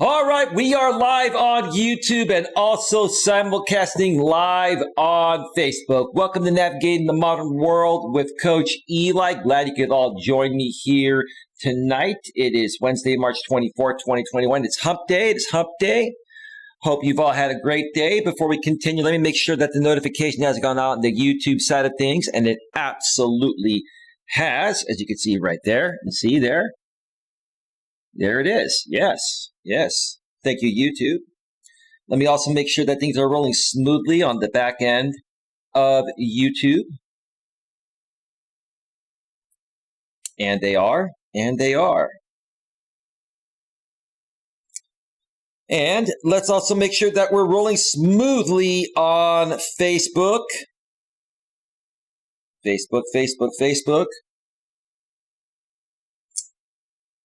All right, we are live on YouTube and also simulcasting live on Facebook. Welcome to Navigating the Modern World with Coach Eli. Glad you could all join me here tonight. It is Wednesday, March 24th, 2021. It's hump day. It is hump day. Hope you've all had a great day. Before we continue, let me make sure that the notification has gone out on the YouTube side of things, and it absolutely has, as you can see right there. You see there? There it is. Yes. Thank you, YouTube. Let me also make sure that things are rolling smoothly on the back end of YouTube. And they are. And let's also make sure that we're rolling smoothly on Facebook. Facebook.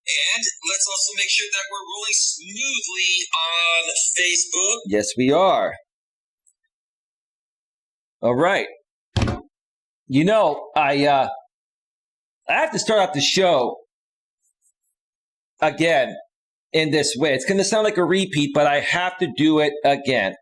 And let's also make sure that we're rolling smoothly on Facebook. Yes, we are. All right. You know, I have to start off the show again in this way. It's going to sound like a repeat, but I have to do it again.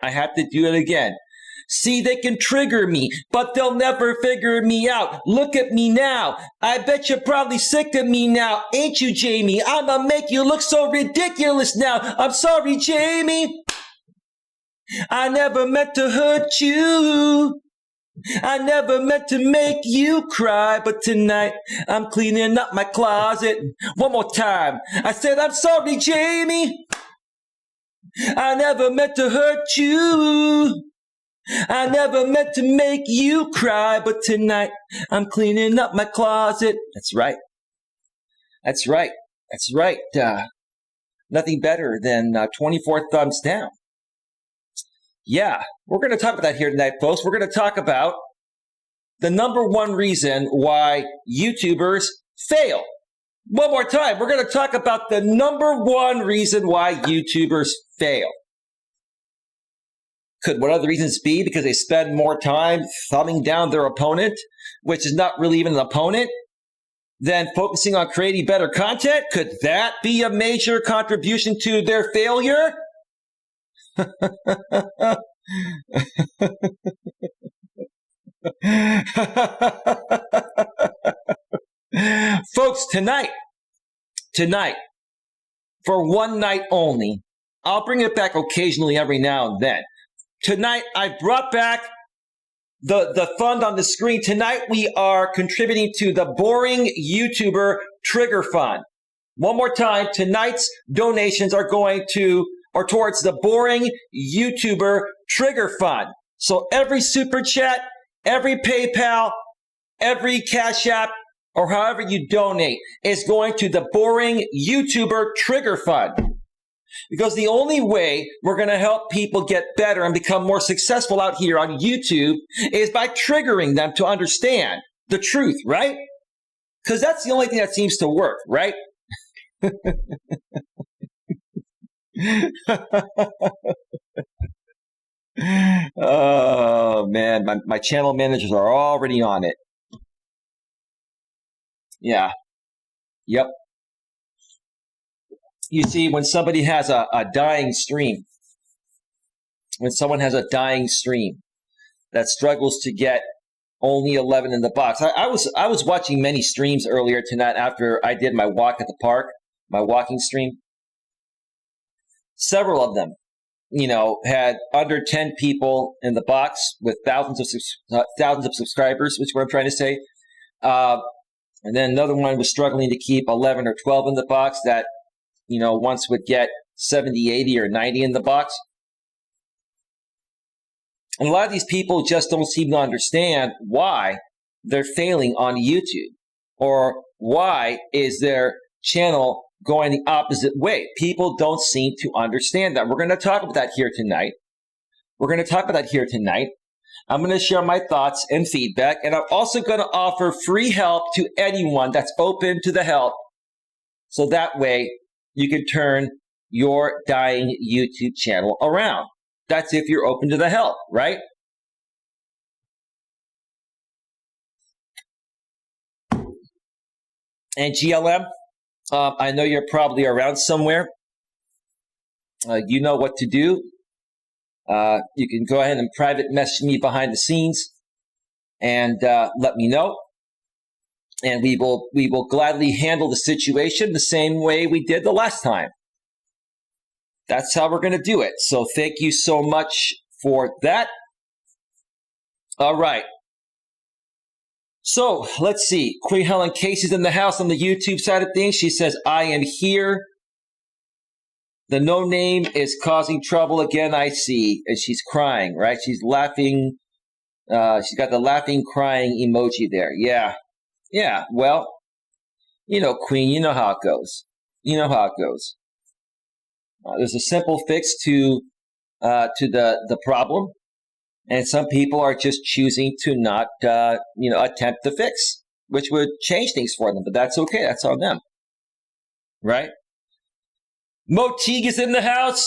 See, they can trigger me, but they'll never figure me out. Look at me now. I bet you're probably sick of me now. Ain't you, Jamie? I'ma make you look so ridiculous now. I'm sorry, Jamie. I never meant to hurt you. I never meant to make you cry, but tonight I'm cleaning up my closet. One more time. I said, I'm sorry, Jamie. I never meant to hurt you. I never meant to make you cry, but tonight I'm cleaning up my closet. That's right. Nothing better than 24 thumbs down. Yeah, we're going to talk about that here tonight, folks. We're going to talk about the number one reason why YouTubers fail. One more time, we're going to talk about the number one reason why YouTubers fail. Could one of the reasons be because they spend more time thumbing down their opponent, which is not really even an opponent, than focusing on creating better content? Could that be a major contribution to their failure? Folks, tonight, for one night only, I'll bring it back occasionally every now and then. Tonight, I brought back the fund on the screen. Tonight, we are contributing to the Boring YouTuber Trigger Fund. One more time, tonight's donations are going to or towards the Boring YouTuber Trigger Fund. So every super chat, every PayPal, every Cash App, or however you donate is going to the Boring YouTuber Trigger Fund. Because the only way we're going to help people get better and become more successful out here on YouTube is by triggering them to understand the truth, right? Because that's the only thing that seems to work, right? Oh, man, my channel managers are already on it. Yeah. Yep. You see, when somebody has a dying stream, that struggles to get only 11 in the box. I was watching many streams earlier tonight after I did my walk at the park, my walking stream. Several of them, had under 10 people in the box with thousands of subscribers, which is what I'm trying to say. And then another one was struggling to keep 11 or 12 in the box that once would get 70, 80, or 90 in the box. And a lot of these people just don't seem to understand why they're failing on YouTube, or why is their channel going the opposite way. People don't seem to understand that. We're going to talk about that here tonight. I'm going to share my thoughts and feedback, and I'm also going to offer free help to anyone that's open to the help. So that way, you can turn your dying YouTube channel around. That's if you're open to the help, right? And GLM, I know you're probably around somewhere. You know what to do. You can go ahead and private message me behind the scenes and let me know. And we will gladly handle the situation the same way we did the last time. That's how we're going to do it. So thank you so much for that. All right. So let's see. Queen Helen Casey's in the house on the YouTube side of things. She says, I am here. The no name is causing trouble again, I see. And she's crying, right? She's laughing. She's got the laughing, crying emoji there. Yeah. Yeah. Well, you know, Queen, you know how it goes. You know how it goes. There's a simple fix to the problem. And some people are just choosing to not, attempt the fix, which would change things for them. But that's okay. That's on them. Right? Mo Teague is in the house.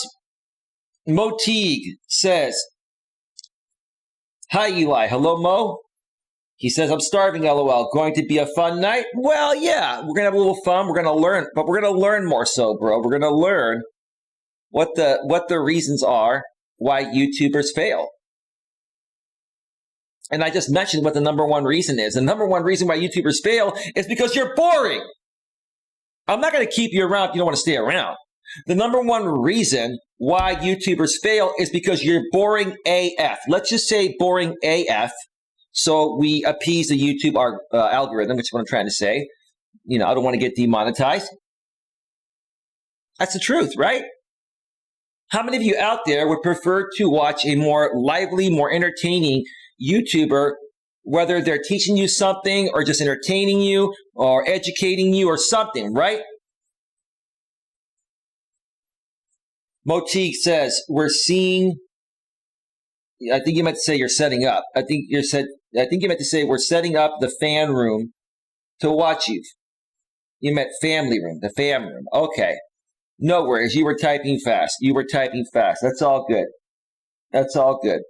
Mo Teague says, hi, Eli. Hello, Mo. He says, I'm starving, LOL. Going to be a fun night? Well, yeah. We're going to have a little fun. We're going to learn. But we're going to learn more so, bro. We're going to learn what the reasons are why YouTubers fail. And I just mentioned what the number one reason is. The number one reason why YouTubers fail is because you're boring. I'm not going to keep you around if you don't want to stay around. The number one reason why YouTubers fail is because you're boring AF. Let's just say boring AF. So we appease the YouTube algorithm, which is what I'm trying to say. You know, I don't want to get demonetized. That's the truth, right? How many of you out there would prefer to watch a more lively, more entertaining YouTuber, whether they're teaching you something or just entertaining you or educating you or something, right? Motique says, we're seeing, I think you meant to say you're setting up. I think you meant to say we're setting up the fan room to watch you. You meant family room, the fam room. Okay. No worries. You were typing fast. You were typing fast. That's all good. That's all good.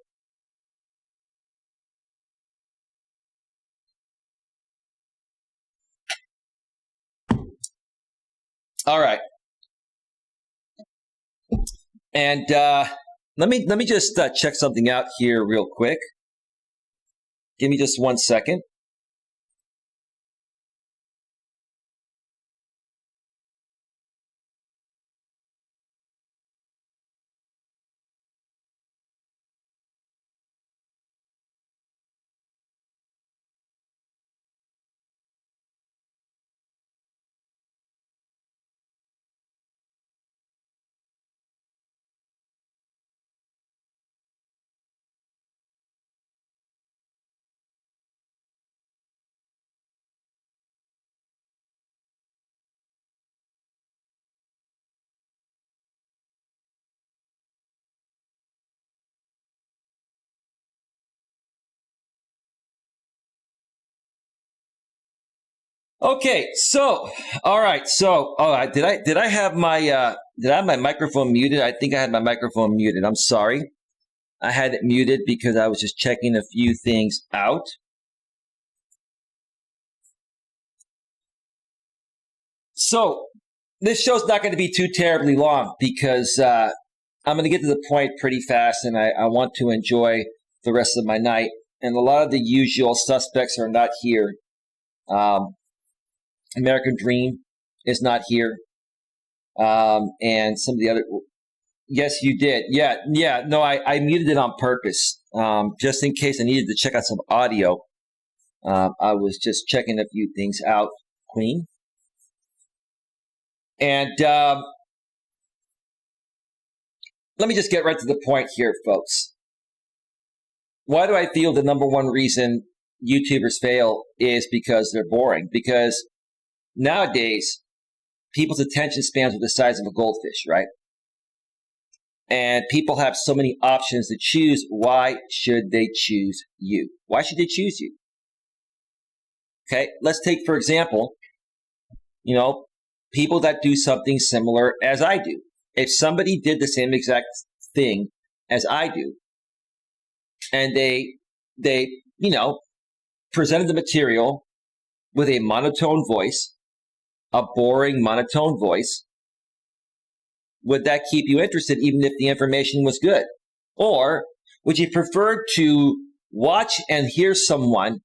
All right. And let me just check something out here real quick. Give me just 1 second. Okay, so all right, so did I have my microphone muted? I think I had my microphone muted. I'm sorry. I had it muted because I was just checking a few things out. So this show's not going to be too terribly long because I'm going to get to the point pretty fast, and I want to enjoy the rest of my night. And a lot of the usual suspects are not here. American Dream is not here. And some of the other... Yes, you did. Yeah. No, I muted it on purpose, just in case I needed to check out some audio. I was just checking a few things out, Queen. And let me just get right to the point here, folks. Why do I feel the number one reason YouTubers fail is because they're boring? Because nowadays, people's attention spans are the size of a goldfish, right? And people have so many options to choose. Why should they choose you? Why should they choose you? Okay, let's take, for example, people that do something similar as I do. If somebody did the same exact thing as I do, and they presented the material with a monotone voice, a boring monotone voice, would that keep you interested even if the information was good? Or would you prefer to watch and hear someone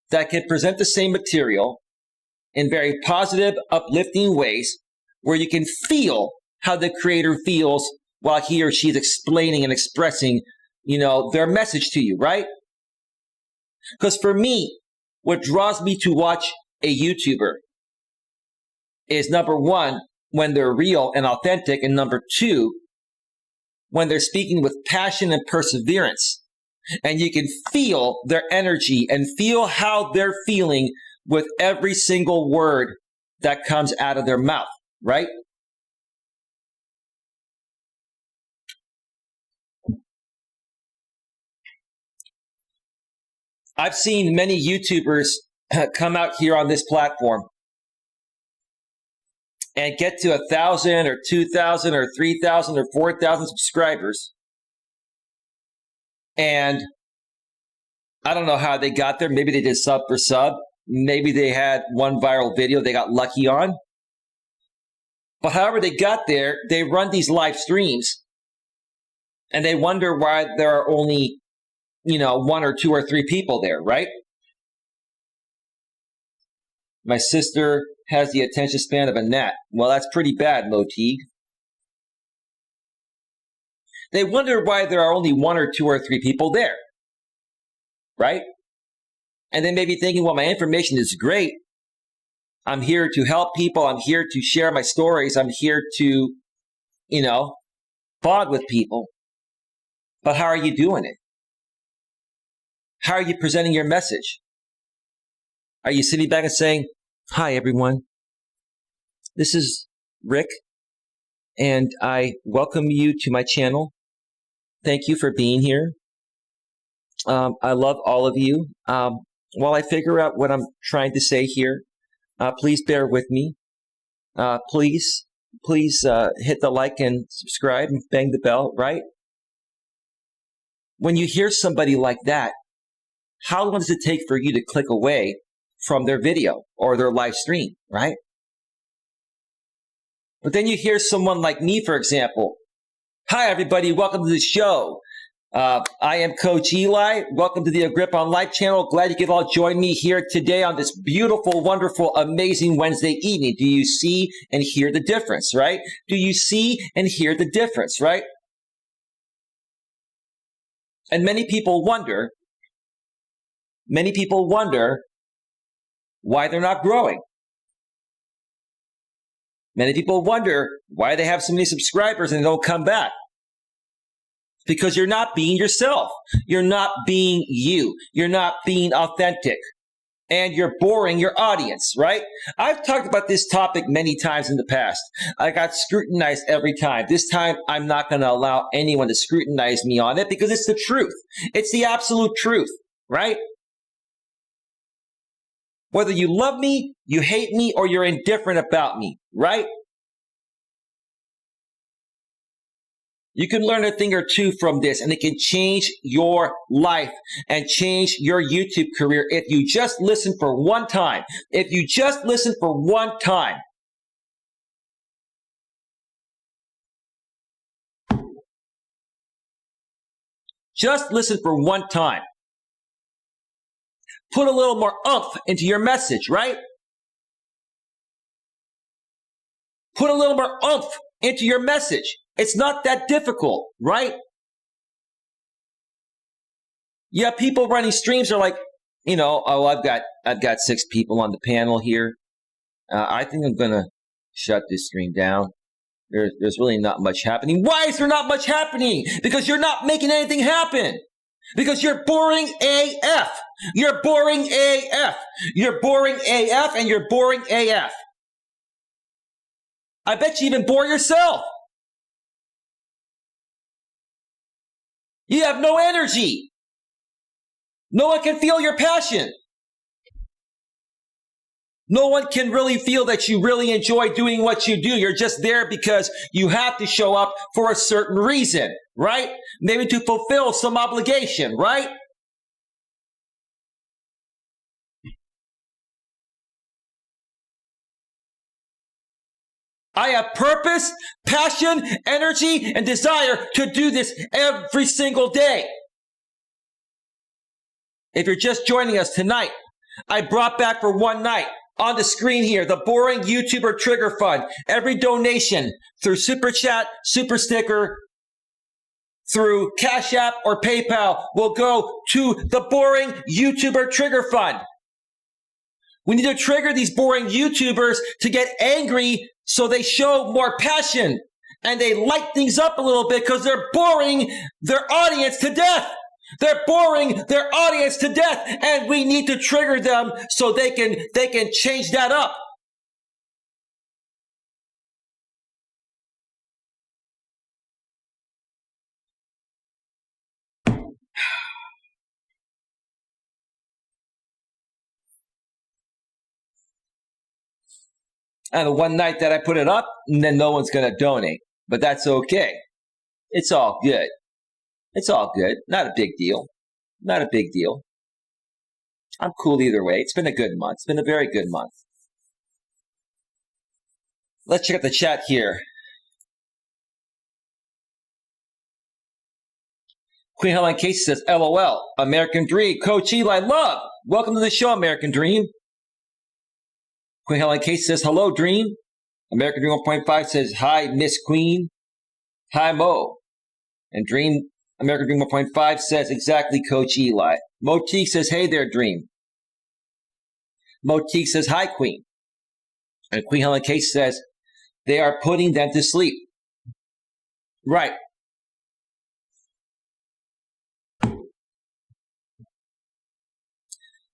that can present the same material in very positive, uplifting ways where you can feel how the creator feels while he or she is explaining and expressing, their message to you, right? Because for me, what draws me to watch a YouTuber is, number one, when they're real and authentic, and number two, when they're speaking with passion and perseverance. And you can feel their energy and feel how they're feeling with every single word that comes out of their mouth, right? I've seen many YouTubers come out here on this platform and get to 1,000 or 2,000 or 3,000 or 4,000 subscribers. And I don't know how they got there. Maybe they did sub for sub. Maybe they had one viral video they got lucky on. But however they got there, they run these live streams and they wonder why there are only, 1 or 2 or 3 people there, right? My sister has the attention span of a gnat. Well, that's pretty bad, Moteague. They wonder why there are only 1 or 2 or 3 people there, right? And they may be thinking, well, my information is great. I'm here to help people. I'm here to share my stories. I'm here to, bond with people. But how are you doing it? How are you presenting your message? Are you sitting back and saying, hi, everyone. This is Rick, and I welcome you to my channel. Thank you for being here. I love all of you. While I figure out what I'm trying to say here, please bear with me. Please hit the like and subscribe and bang the bell, right? When you hear somebody like that, how long does it take for you to click away from their video or their live stream, right? But then you hear someone like me, for example. Hi, everybody. Welcome to the show. I am Coach Eli. Welcome to the Agrippa on Life channel. Glad you could all join me here today on this beautiful, wonderful, amazing Wednesday evening. Do you see and hear the difference, right? Do you see and hear the difference, right? And many people wonder why they're not growing. Many people wonder why they have so many subscribers and they don't come back. Because you're not being yourself. You're not being you. You're not being authentic. And you're boring your audience, right? I've talked about this topic many times in the past. I got scrutinized every time. This time, I'm not going to allow anyone to scrutinize me on it because it's the truth. It's the absolute truth, right? Whether you love me, you hate me, or you're indifferent about me, right? You can learn a thing or two from this, and it can change your life and change your YouTube career if you just listen for one time. If you just listen for one time. Just listen for one time. Put a little more oomph into your message, right? Put a little more oomph into your message. It's not that difficult, right? Yeah, people running streams are like, oh, I've got 6 people on the panel here. I think I'm gonna shut this stream down. There's really not much happening. Why is there not much happening? Because you're not making anything happen. Because you're boring AF. You're boring AF. You're boring AF and you're boring AF. I bet you even bore yourself. You have no energy. No one can feel your passion. No one can really feel that you really enjoy doing what you do. You're just there because you have to show up for a certain reason, right? Maybe to fulfill some obligation, right? I have purpose, passion, energy, and desire to do this every single day. If you're just joining us tonight, I brought back for one night on the screen here the Boring YouTuber Trigger Fund. Every donation through Super Chat, Super Sticker, through Cash App or PayPal will go to the Boring YouTuber Trigger Fund. We need to trigger these boring YouTubers to get angry so they show more passion and they light things up a little bit because they're boring their audience to death. They're boring their audience to death, and we need to trigger them so they can change that up. And the one night that I put it up, and then no one's going to donate. But that's okay. It's all good. It's all good. Not a big deal. Not a big deal. I'm cool either way. It's been a good month. It's been a very good month. Let's check out the chat here. Queen Helen Casey says, LOL, American Dream. Coach Eli, love. Welcome to the show, American Dream. Queen Helen Casey says, hello, Dream. American Dream 1.5 says, hi, Miss Queen. Hi, Mo. And Dream, American Dream 1.5 says, exactly, Coach Eli. Motique says, hey there, Dream. Motique says, hi, Queen. And Queen Helen Casey says, they are putting them to sleep. Right.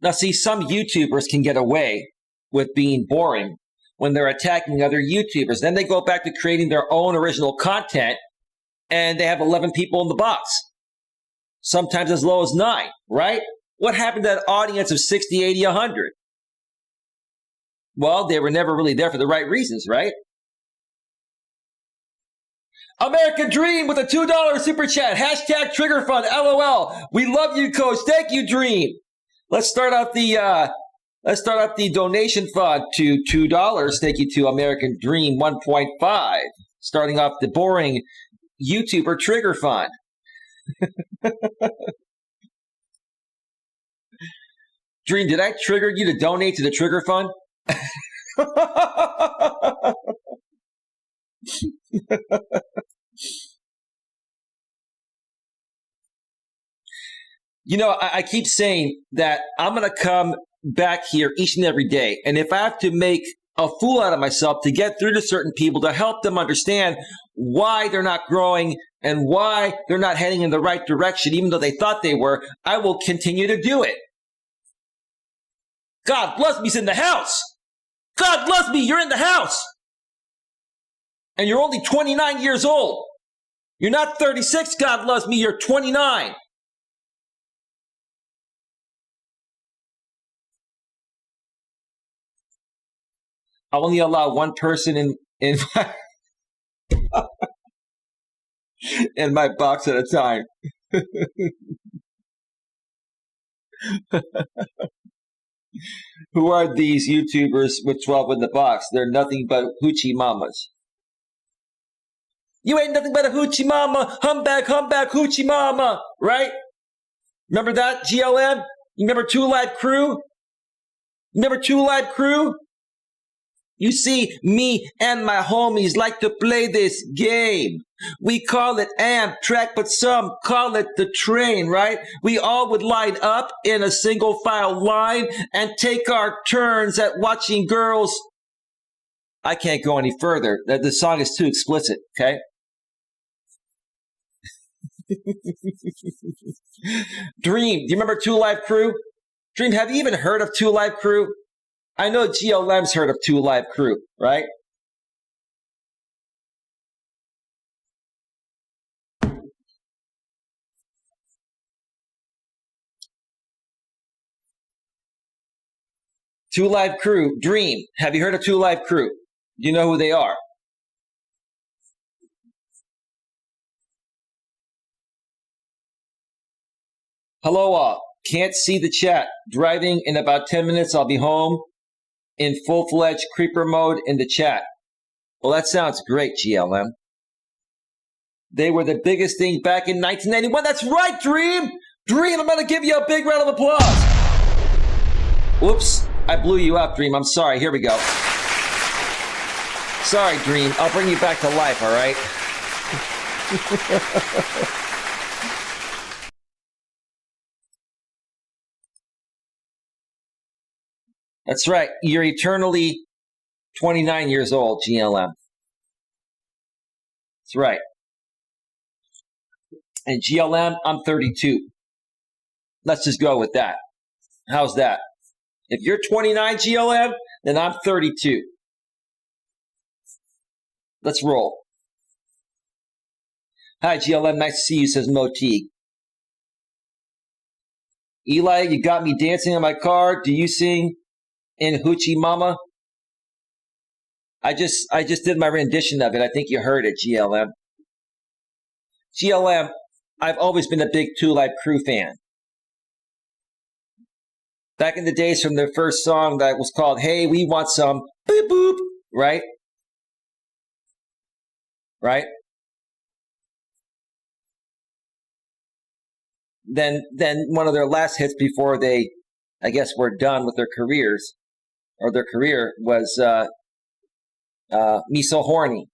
Now, see, some YouTubers can get away with being boring when they're attacking other YouTubers. Then they go back to creating their own original content, and they have 11 people in the box. Sometimes as low as 9, right? What happened to that audience of 60, 80, 100? Well, they were never really there for the right reasons, right? American Dream with a $2 super chat. Hashtag Trigger Fund. LOL. We love you, Coach. Thank you, Dream. Let's start out the donation fund to $2. Thank you to American Dream 1.5. Starting off the Boring YouTuber Trigger Fund. Dream, did I trigger you to donate to the Trigger Fund? You know, I keep saying that I'm going to come back here each and every day. And if I have to make a fool out of myself to get through to certain people, to help them understand why they're not growing and why they're not heading in the right direction, even though they thought they were, I will continue to do it. God bless me's in the house. God bless me, you're in the house. And you're only 29 years old. You're not 36, God bless me, you're 29. I'll only allow one person in my in my box at a time. Who are these YouTubers with 12 in the box? They're nothing but hoochie mamas. You ain't nothing but a hoochie mama, humbag, hoochie mama, right? Remember that, GLM? You remember Two Live Crew? Remember Two Live Crew? You see, me and my homies like to play this game. We call it Amtrak, but some call it the train, right? We all would line up in a single file line and take our turns at watching girls. I can't go any further. The song is too explicit, okay? Dream, do you remember Two Live Crew? Dream, have you even heard of Two Live Crew? I know GLM's heard of Two Live Crew, right? Two Live Crew, Dream. Have you heard of Two Live Crew? Do you know who they are? Hello all. Can't see the chat. Driving in about 10 minutes. I'll be home in full-fledged creeper mode in the chat. Well, that sounds great, GLM. They were the biggest thing back in 1991. That's right, Dream! Dream, I'm going to give you a big round of applause. Whoops, I blew you up, Dream. I'm sorry. Here we go. Sorry, Dream. I'll bring you back to life, all right? That's right. You're eternally 29 years old, GLM. That's right. And GLM, I'm 32. Let's just go with that. How's that? If you're 29, GLM, then I'm 32. Let's roll. Hi, GLM. Nice to see you, says Moteague. Eli, you got me dancing in my car. Do you sing in Hoochie Mama? I just did my rendition of it. I think you heard it, GLM. GLM, I've always been a big Two Live Crew fan. Back in the days from their first song that was called Hey, We Want Some Boop Boop, right? Right? Then one of their last hits before they, I guess, were done with their careers, or their career, was Me So Horny.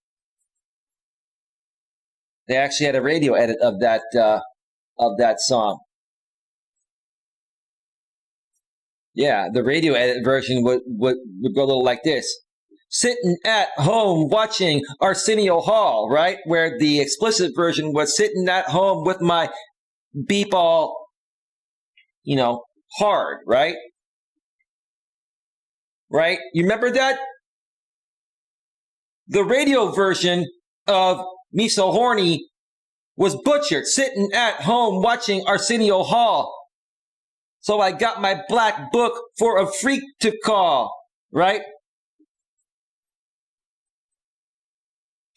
They actually had a radio edit of that song. Yeah, the radio edit version would go a little like this. Sitting at home watching Arsenio Hall, right? Where the explicit version was sitting at home with my beep all, hard, right? Right? You remember that? The radio version of Me So Horny was butchered, sitting at home watching Arsenio Hall. So I got my black book for a freak to call, right?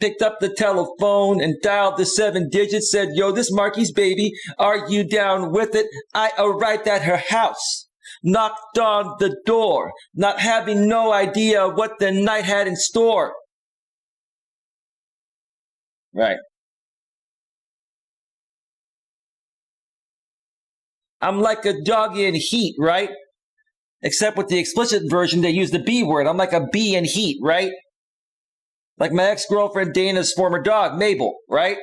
Picked up the telephone and dialed the 7 digits, said, yo, this Marky's baby, are you down with it? I arrived at her house, knocked on the door, not having no idea what the night had in store. Right. I'm like a dog in heat, right? Except with the explicit version, they use the B word. I'm like a bee in heat, right? Like my ex-girlfriend Dana's former dog, Mabel, right?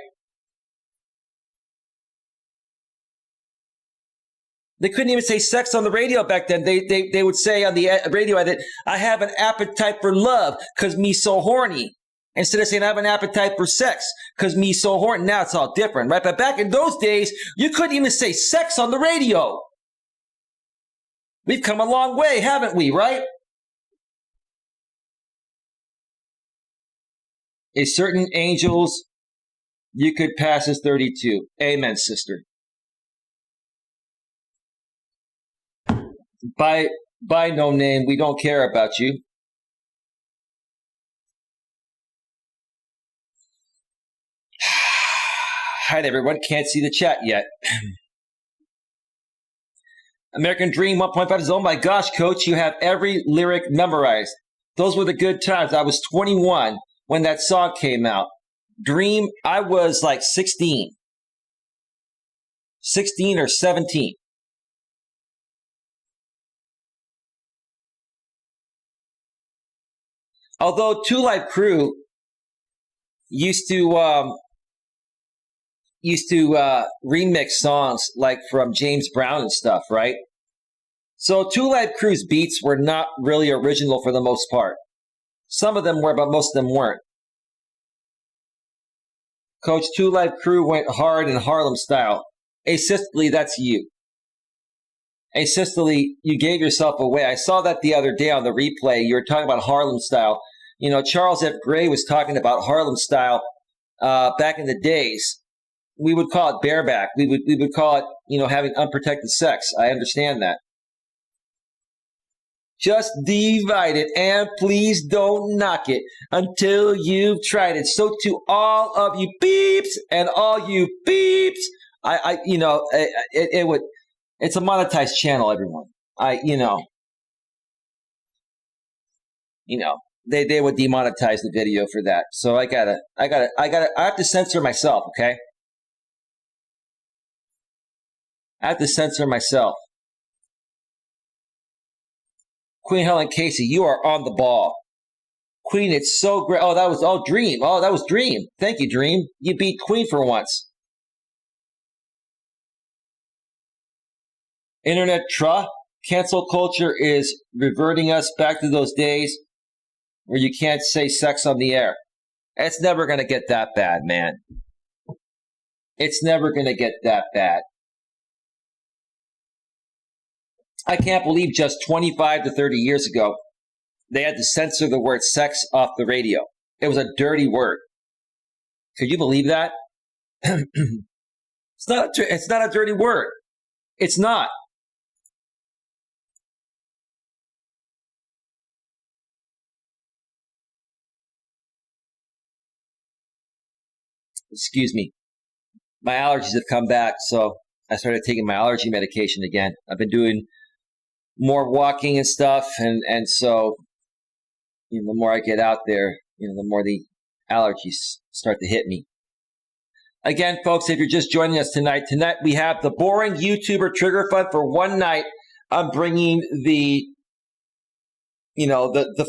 They couldn't even say sex on the radio back then. They would say on the radio edit, I have an appetite for love because me so horny. Instead of saying I have an appetite for sex because me so horny. Now it's all different, right? But back in those days, you couldn't even say sex on the radio. We've come a long way, haven't we, right? A certain angels you could pass as 32. Amen, sister. By no name, we don't care about you. Hi, everyone. Can't see the chat yet. American Dream 1.5 is, oh my gosh, Coach, you have every lyric memorized. Those were the good times. I was 21 when that song came out. Dream, I was like 16. 16 or 17. Although Two Live Crew used to remix songs like from James Brown and stuff, right? So Two Live Crew's beats were not really original for the most part. Some of them were, but most of them weren't. Coach, Two Live Crew went hard in Harlem style. Asystole, that's you. Asystole, you gave yourself away. I saw that the other day on the replay. You were talking about Harlem style. You know, Charles F. Gray was talking about Harlem style back in the days. We would call it bareback. We would call it, you know, having unprotected sex. I understand that. Just divide it and please don't knock it until you've tried it. So to all of you beeps and all you beeps, it's a monetized channel, everyone. they would demonetize the video for that. So I have to censor myself, okay? I have to censor myself. Queen Helen Casey, you are on the ball. Queen, it's so great. Oh, that was Dream. Oh, that was Dream. Thank you, Dream. You beat Queen for once. Internet cancel culture is reverting us back to those days where you can't say sex on the air. It's never going to get that bad, man. It's never going to get that bad. I can't believe just 25 to 30 years ago, they had to censor the word sex off the radio. It was a dirty word. Could you believe that? It's not a dirty word. It's not. Excuse me. My allergies have come back, so I started taking my allergy medication again. I've been doing more walking and stuff, and so the more I get out there, the more the allergies start to hit me. Again, folks, if you're just joining us tonight we have the Boring YouTuber Trigger Fund for one night. I'm bringing the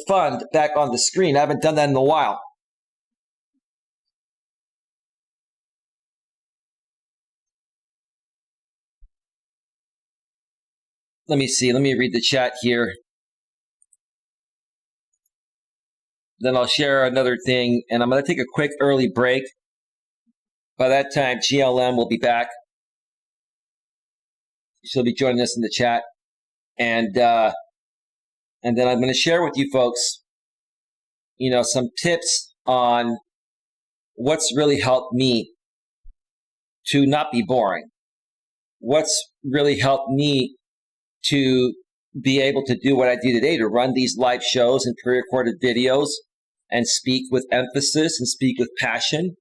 fund back on the screen. I haven't done that in a while. Let me see. Let me read the chat here. Then I'll share another thing, and I'm going to take a quick early break. By that time, GLM will be back. She'll be joining us in the chat. And then I'm going to share with you folks, some tips on what's really helped me to not be boring. What's really helped me to be able to do what I do today, to run these live shows and pre-recorded videos and speak with emphasis and speak with passion,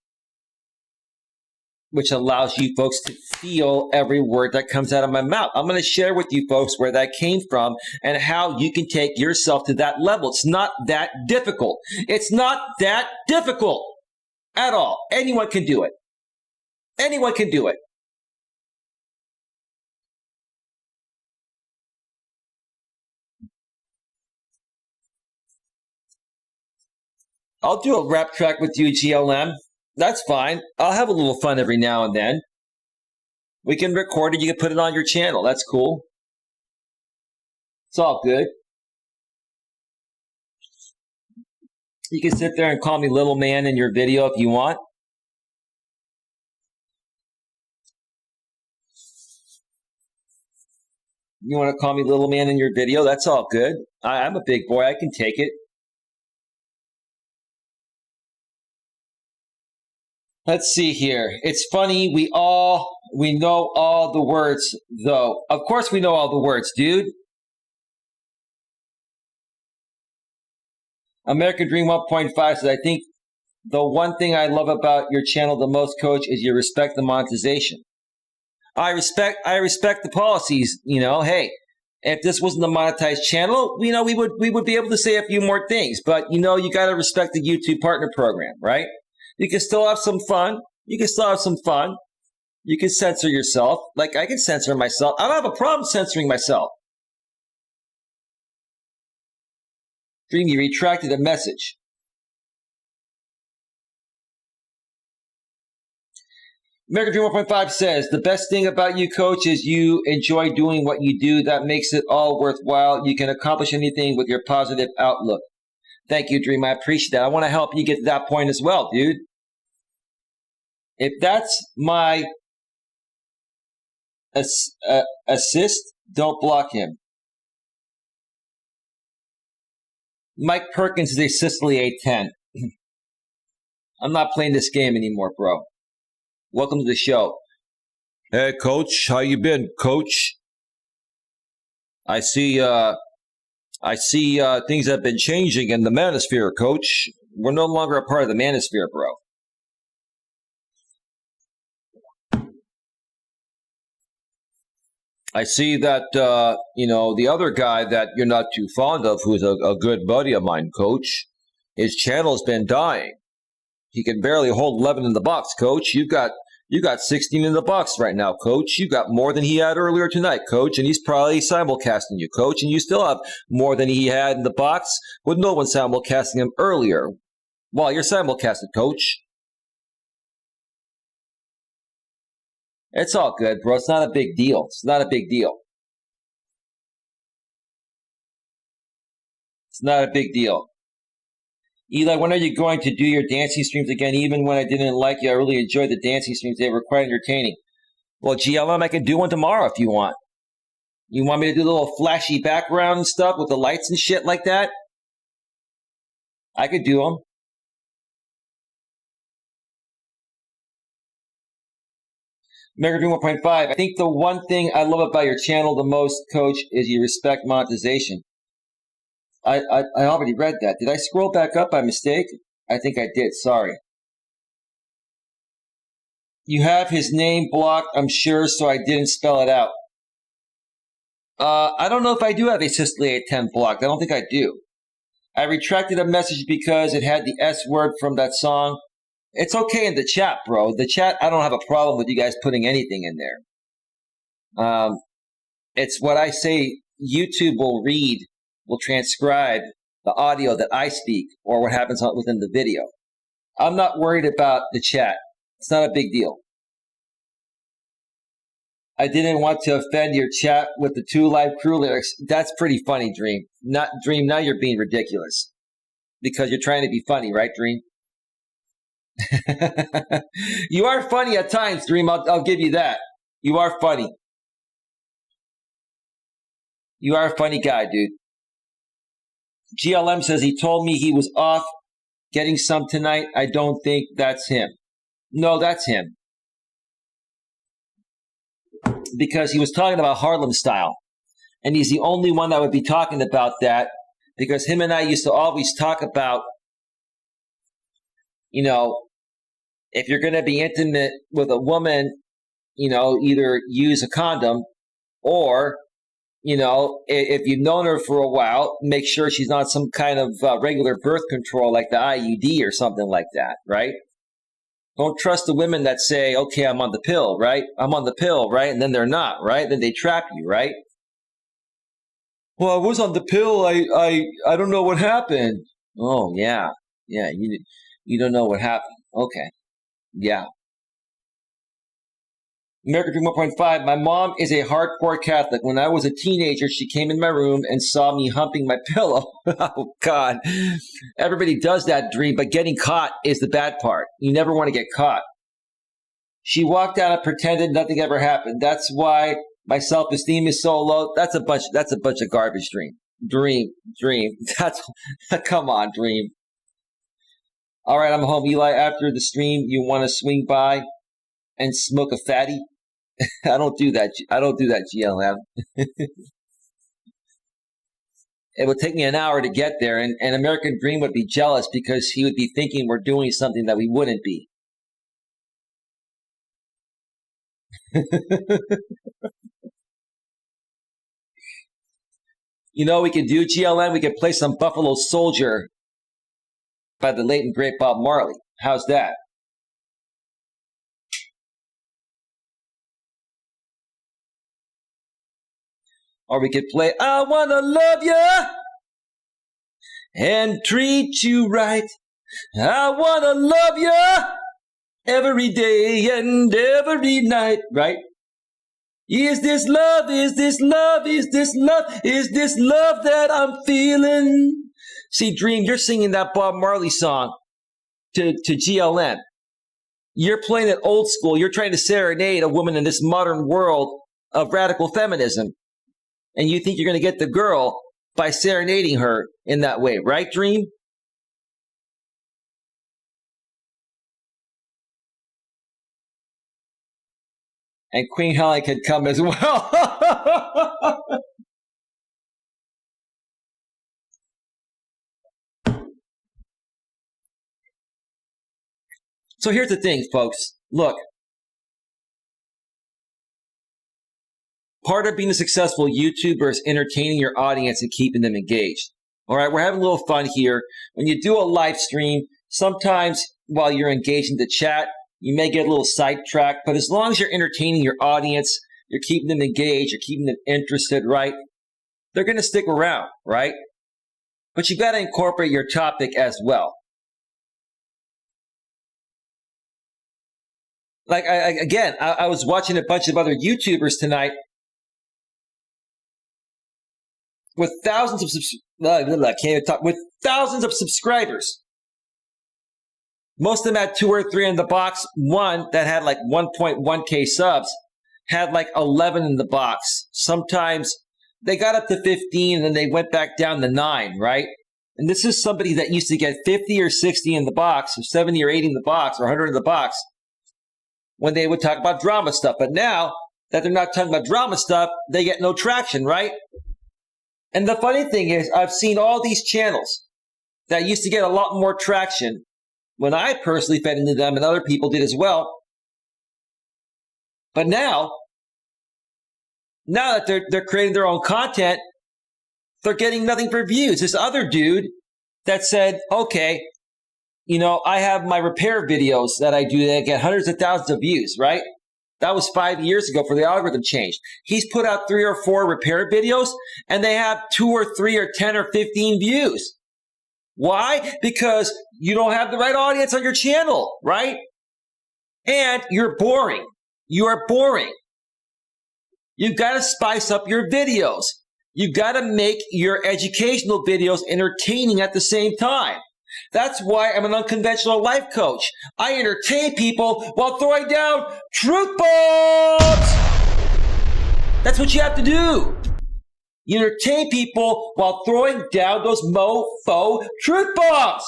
which allows you folks to feel every word that comes out of my mouth. I'm going to share with you folks where that came from and how you can take yourself to that level. It's not that difficult. It's not that difficult at all. Anyone can do it. Anyone can do it. I'll do a rap track with you, GLM. That's fine. I'll have a little fun every now and then. We can record it. You can put it on your channel. That's cool. It's all good. You can sit there and call me little man in your video if you want. You want to call me little man in your video? That's all good. I'm a big boy. I can take it. Let's see here. It's funny. We know all the words, though. Of course we know all the words, dude. American Dream 1.5 says, I think the one thing I love about your channel the most, Coach, is you respect the monetization. I respect the policies. Hey, if this wasn't a monetized channel, we would be able to say a few more things. But you got to respect the YouTube partner program, right? You can still have some fun. You can censor yourself. Like I can censor myself. I don't have a problem censoring myself. Dream, you retracted a message. American Dream 1.5 says, the best thing about you, Coach, is you enjoy doing what you do. That makes it all worthwhile. You can accomplish anything with your positive outlook. Thank you, Dream. I appreciate that. I want to help you get to that point as well, dude. If that's my assist, don't block him. Mike Perkins is a Sicily A10. I'm not playing this game anymore, bro. Welcome to the show. Hey, Coach. How you been, Coach? I see things have been changing in the manosphere, Coach. We're no longer a part of the manosphere, bro. I see that, the other guy that you're not too fond of, who's a good buddy of mine, Coach, His channel's been dying. He can barely hold 11 in the box, Coach. You got 16 in the box right now, Coach. You got more than he had earlier tonight, Coach, and he's probably simulcasting you, Coach, and you still have more than he had in the box with no one simulcasting him earlier while you're simulcasted, Coach. It's all good, bro. It's not a big deal. It's not a big deal. It's not a big deal. Eli, when are you going to do your dancing streams again? Even when I didn't like you, I really enjoyed the dancing streams. They were quite entertaining. Well, GLM, I can do one tomorrow if you want. You want me to do a little flashy background and stuff with the lights and shit like that? I could do them. Mega Dream 1.5. I think the one thing I love about your channel the most, Coach, is you respect monetization. I already read that. Did I scroll back up by mistake? I think I did. Sorry. You have his name blocked, I'm sure, so I didn't spell it out. I don't know if I do have a Sicily 810 blocked. I don't think I do. I retracted a message because it had the S word from that song. It's okay in the chat, bro. The chat, I don't have a problem with you guys putting anything in there. It's what I say YouTube will transcribe the audio that I speak or what happens within the video. I'm not worried about the chat. It's not a big deal. I didn't want to offend your chat with the 2 Live Crew lyrics. That's pretty funny, Dream. Dream, now you're being ridiculous. Because you're trying to be funny, right, Dream? You are funny at times, Dream. I'll give you that. You are funny. You are a funny guy, dude. GLM says he told me he was off getting some tonight. I don't think that's him. No, that's him. Because he was talking about Harlem Style. And he's the only one that would be talking about that because him and I used to always talk about, if you're going to be intimate with a woman, either use a condom or, if you've known her for a while, make sure she's not some kind of regular birth control like the IUD or something like that, right? Don't trust the women that say, okay, I'm on the pill, right? I'm on the pill, right? And then they're not, right? Then they trap you, right? Well, I was on the pill. I don't know what happened. Oh, yeah. Yeah, you don't know what happened. Okay. Yeah. American Dream 1.5. My mom is a hardcore Catholic. When I was a teenager, she came in my room and saw me humping my pillow. Oh, God. Everybody does that, Dream, but getting caught is the bad part. You never want to get caught. She walked out and pretended nothing ever happened. That's why my self-esteem is so low. That's a bunch of garbage, Dream. Dream. Come on, Dream. All right, I'm home. Eli, after the stream, you want to swing by and smoke a fatty? I don't do that, GLM. It would take me an hour to get there, and American Dream would be jealous because he would be thinking we're doing something that we wouldn't be. We could do GLM. We could play some Buffalo Soldier by the late and great Bob Marley. How's that? Or we could play I Wanna Love Ya and Treat You Right. I wanna love ya every day and every night, right? Is this love? Is this love? Is this love? Is this love that I'm feeling? See, Dream, you're singing that Bob Marley song to GLM. You're playing it old school. You're trying to serenade a woman in this modern world of radical feminism. And you think you're going to get the girl by serenading her in that way, right, Dream? And Queen Helen could come as well. So here's the thing, folks. Look. Part of being a successful YouTuber is entertaining your audience and keeping them engaged. All right, we're having a little fun here. When you do a live stream, sometimes while you're engaged in the chat, you may get a little sidetracked, but as long as you're entertaining your audience, you're keeping them engaged, you're keeping them interested, right? They're going to stick around, right? But you got to incorporate your topic as well. Like, I was watching a bunch of other YouTubers tonight with thousands of with thousands of subscribers. Most of them had 2 or 3 in the box. One that had like 1.1K subs had like 11 in the box. Sometimes they got up to 15 and then they went back down to 9, right? And this is somebody that used to get 50 or 60 in the box, or 70 or 80 in the box, or 100 in the box when they would talk about drama stuff. But now that they're not talking about drama stuff, they get no traction, right? And the funny thing is, I've seen all these channels that used to get a lot more traction when I personally fed into them, and other people did as well. But now that they're creating their own content, they're getting nothing for views. This other dude that said, okay, you know, I have my repair videos that I do that get hundreds of thousands of views, right? That was 5 years ago before the algorithm changed. He's put out 3 or 4 repair videos and they have 2 or 3 or 10 or 15 views. Why? Because you don't have the right audience on your channel, right? And you're boring. You are boring. You've got to spice up your videos. You've got to make your educational videos entertaining at the same time. That's why I'm an unconventional life coach. I entertain people while throwing down truth bombs. That's what you have to do. You entertain people while throwing down those mofo truth bombs.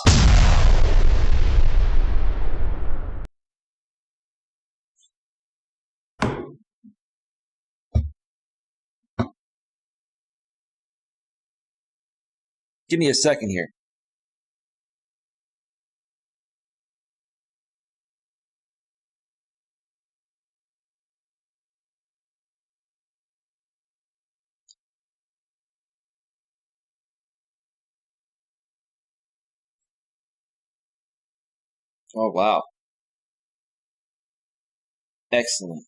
Give me a second here. Oh, wow. Excellent.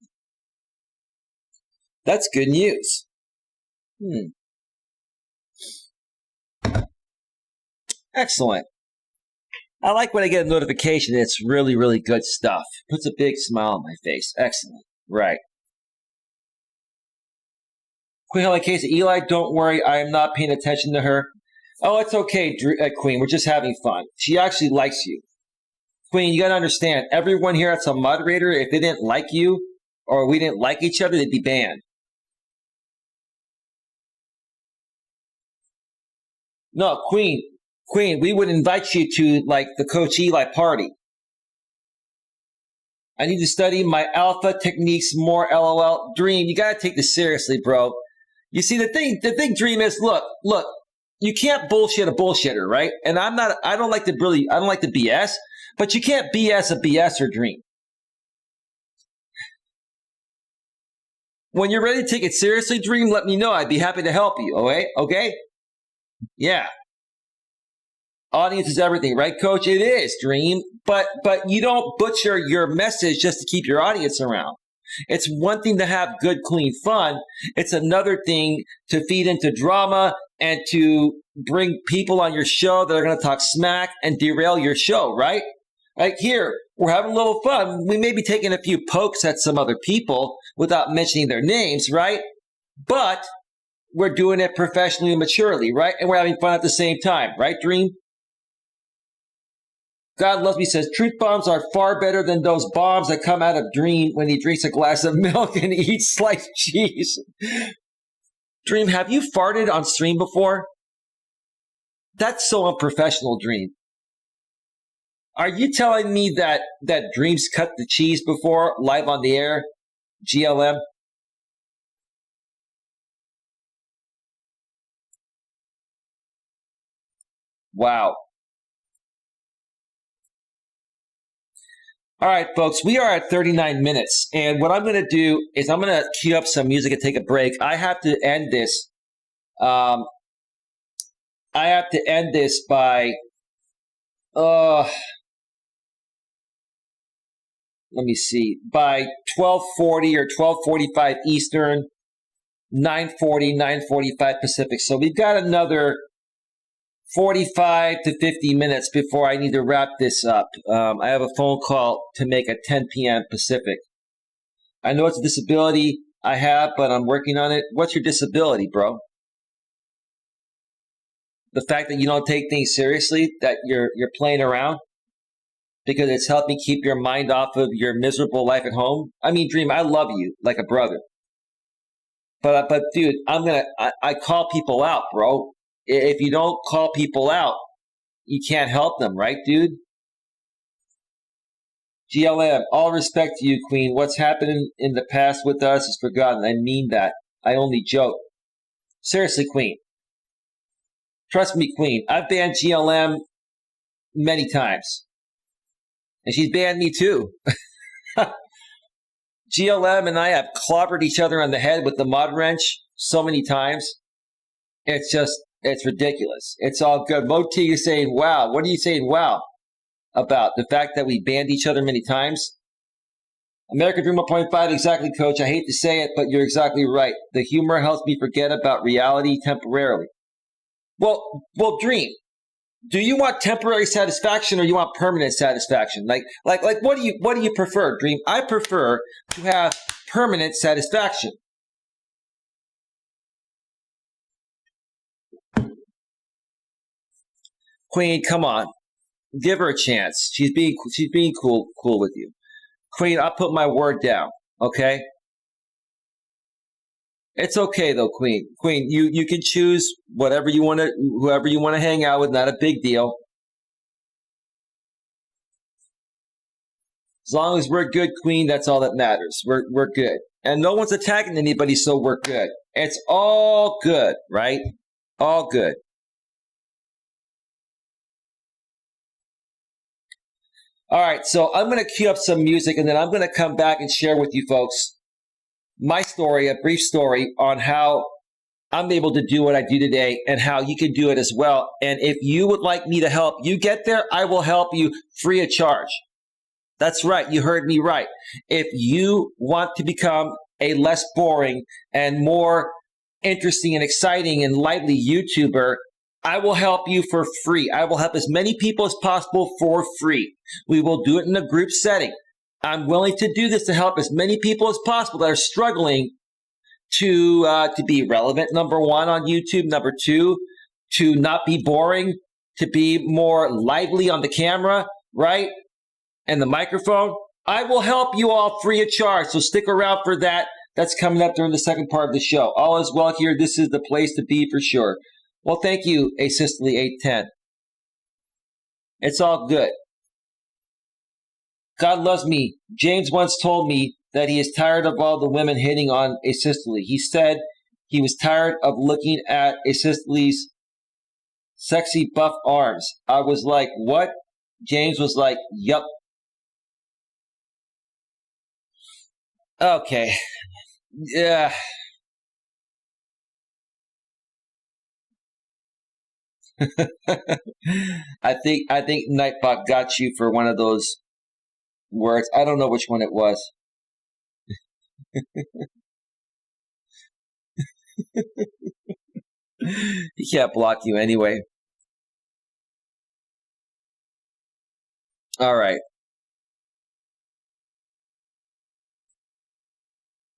That's good news. Excellent. I like when I get a notification. It's really, really good stuff. Puts a big smile on my face. Excellent. Right. Queen Helen case of Eli, don't worry. I am not paying attention to her. Oh, it's okay, Queen. We're just having fun. She actually likes you. Queen, you got to understand, everyone here that's a moderator, if they didn't like you or we didn't like each other, they'd be banned. No, Queen, we would invite you to like the Coach Eli party. I need to study my alpha techniques more, LOL. Dream, you got to take this seriously, bro. You see, the thing, Dream, is, look, you can't bullshit a bullshitter, right? And I don't like to BS, but you can't BS a BSer, Dream. When you're ready to take it seriously, Dream, let me know. I'd be happy to help you, okay? Yeah. Audience is everything, right, Coach? It is, Dream. But you don't butcher your message just to keep your audience around. It's one thing to have good, clean fun. It's another thing to feed into drama and to bring people on your show that are going to talk smack and derail your show, right? Like here, we're having a little fun. We may be taking a few pokes at some other people without mentioning their names, right? But we're doing it professionally and maturely, right? And we're having fun at the same time, right, Dream? God Loves Me says, truth bombs are far better than those bombs that come out of Dream when he drinks a glass of milk and eats sliced cheese. Dream, have you farted on stream before? That's so unprofessional, Dream. Are you telling me that Dream's cut the cheese before, live on the air? GLM? Wow. All right, folks, we are at 39 minutes. And what I'm going to do is I'm going to cue up some music and take a break. I have to end this. I I have to end this by, let me see, by 12:40 or 12:45 Eastern, 9:40, 9:45 Pacific. So we've got another 45 to 50 minutes before I need to wrap this up. I have a phone call to make at 10 p.m. Pacific. I know it's a disability I have, but I'm working on it. What's your disability, bro? The fact that you don't take things seriously, that you're playing around because it's helping keep your mind off of your miserable life at home. I mean, Dream, I love you like a brother. But dude, I call people out, bro. If you don't call people out, you can't help them, right, dude? GLM, all respect to you, Queen. What's happened in the past with us is forgotten. I mean that. I only joke. Seriously, Queen. Trust me, Queen. I've banned GLM many times. And she's banned me too. GLM and I have clobbered each other on the head with the mud wrench so many times. It's ridiculous. It's all good. Moti is saying, wow. What are you saying, wow, about? The fact that we banned each other many times? American Dream 1.5, exactly, Coach. I hate to say it, but you're exactly right. The humor helps me forget about reality temporarily. Well, Dream, do you want temporary satisfaction or you want permanent satisfaction? Like, what do you prefer, Dream? I prefer to have permanent satisfaction. Queen, come on, give her a chance. She's being cool with you. Queen, I'll put my word down. Okay. It's okay though, Queen. Queen, you can choose whoever you want to hang out with. Not a big deal. As long as we're good, Queen, that's all that matters. We're good, and no one's attacking anybody, so we're good. It's all good, right? All good. All right, so I'm going to cue up some music, and then I'm going to come back and share with you folks my story, a brief story on how I'm able to do what I do today and how you can do it as well. And if you would like me to help you get there, I will help you free of charge. That's right. You heard me right. If you want to become a less boring and more interesting and exciting and lively YouTuber, I will help you for free. I will help as many people as possible for free. We will do it in a group setting. I'm willing to do this to help as many people as possible that are struggling to be relevant, number one, on YouTube, number two, to not be boring, to be more lively on the camera, right? And the microphone. I will help you all free of charge, so stick around for that. That's coming up during the second part of the show. All is well here. This is the place to be for sure. Well, thank you, Asistly 810. It's all good. God loves me. James once told me that he is tired of all the women hitting on Asistly. He said he was tired of looking at Asistly's sexy buff arms. I was like, what? James was like, yup. Okay. Yeah. I think Nightbot got you for one of those words. I don't know which one it was. He can't block you anyway. All right.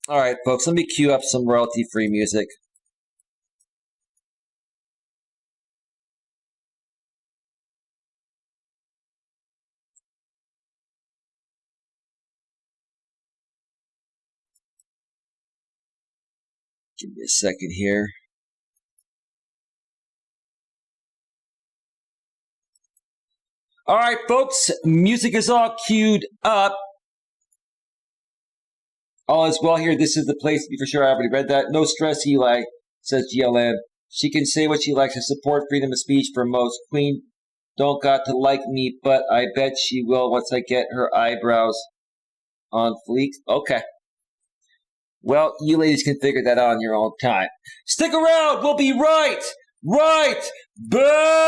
All right, folks, let me cue up some royalty-free music. Give me a second here. All right, folks, music is all queued up. All is well here. This is the place to be for sure. I already read that. No stress, Eli, says GLM. She can say what she likes. I support freedom of speech for most. Queen don't got to like me, but I bet she will once I get her eyebrows on fleek. Okay. Well, you ladies can figure that out on your own time. Stick around. We'll be right right back.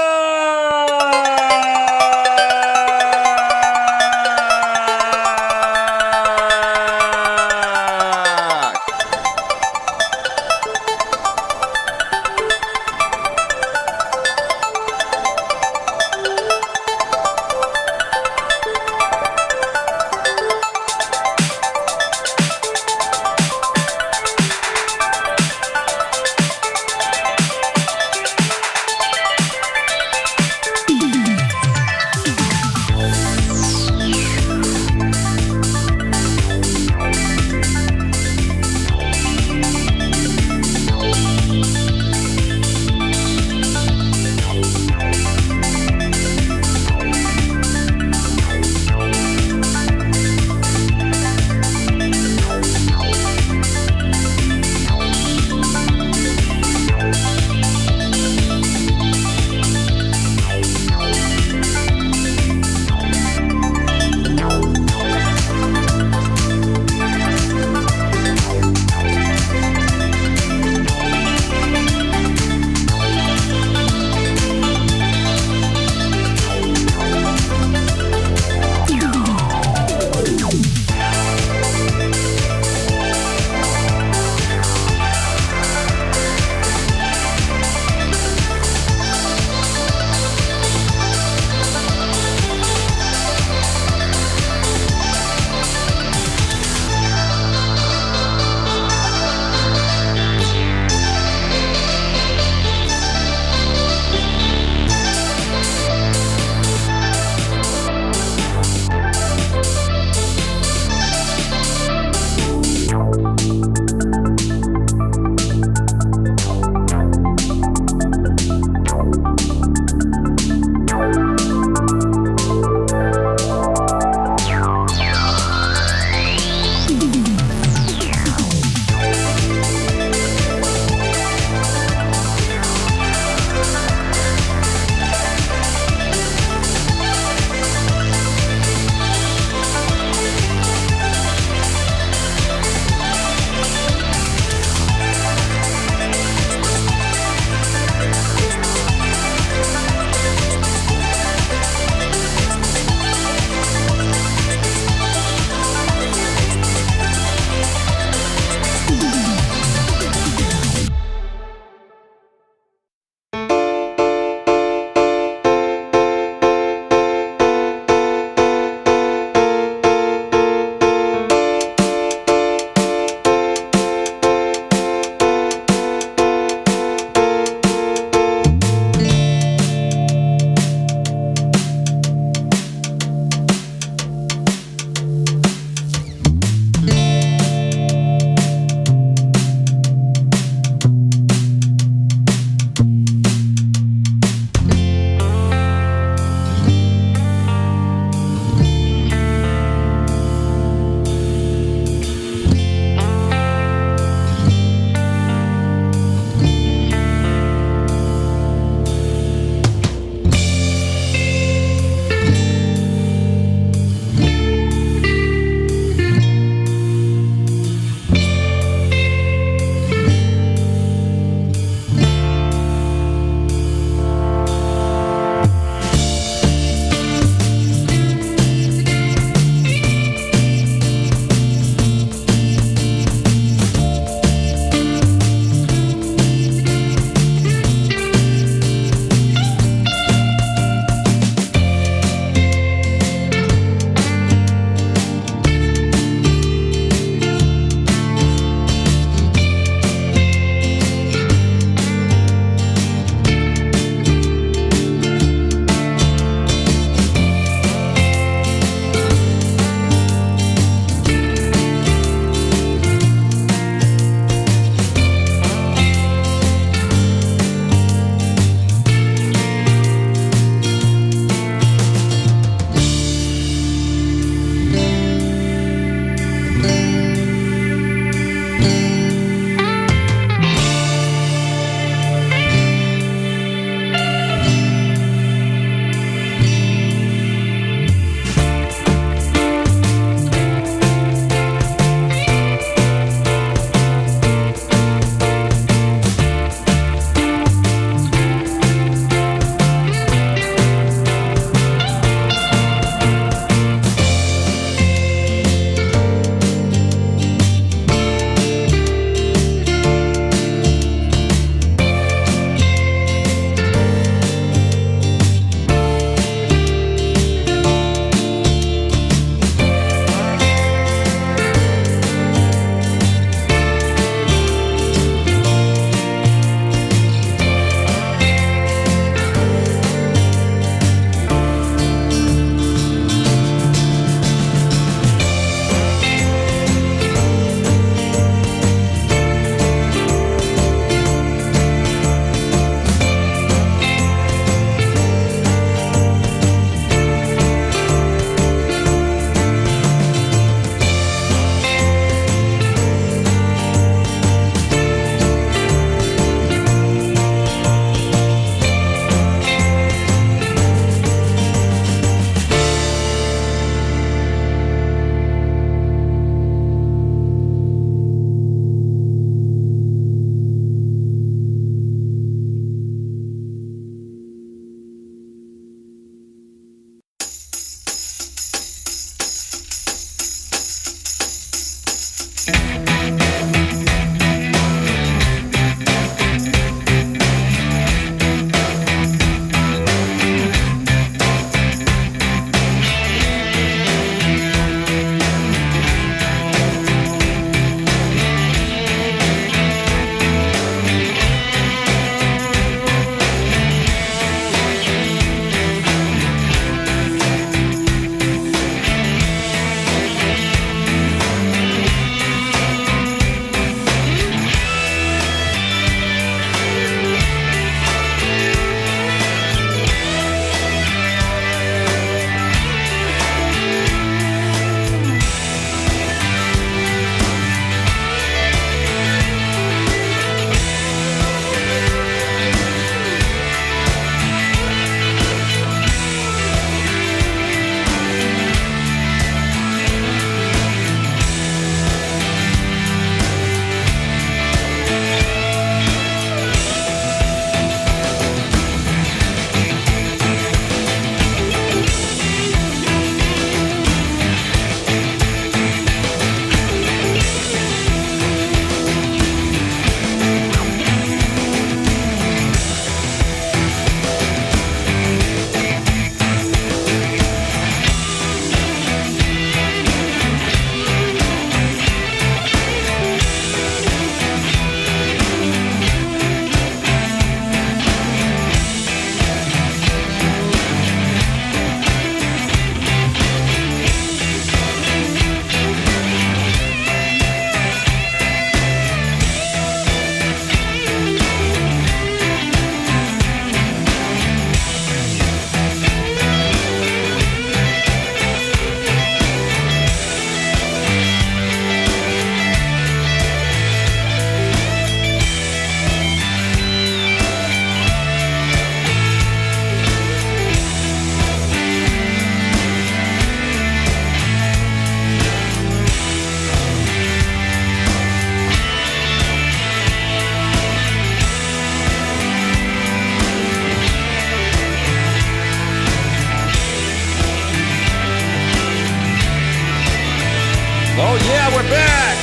we're back.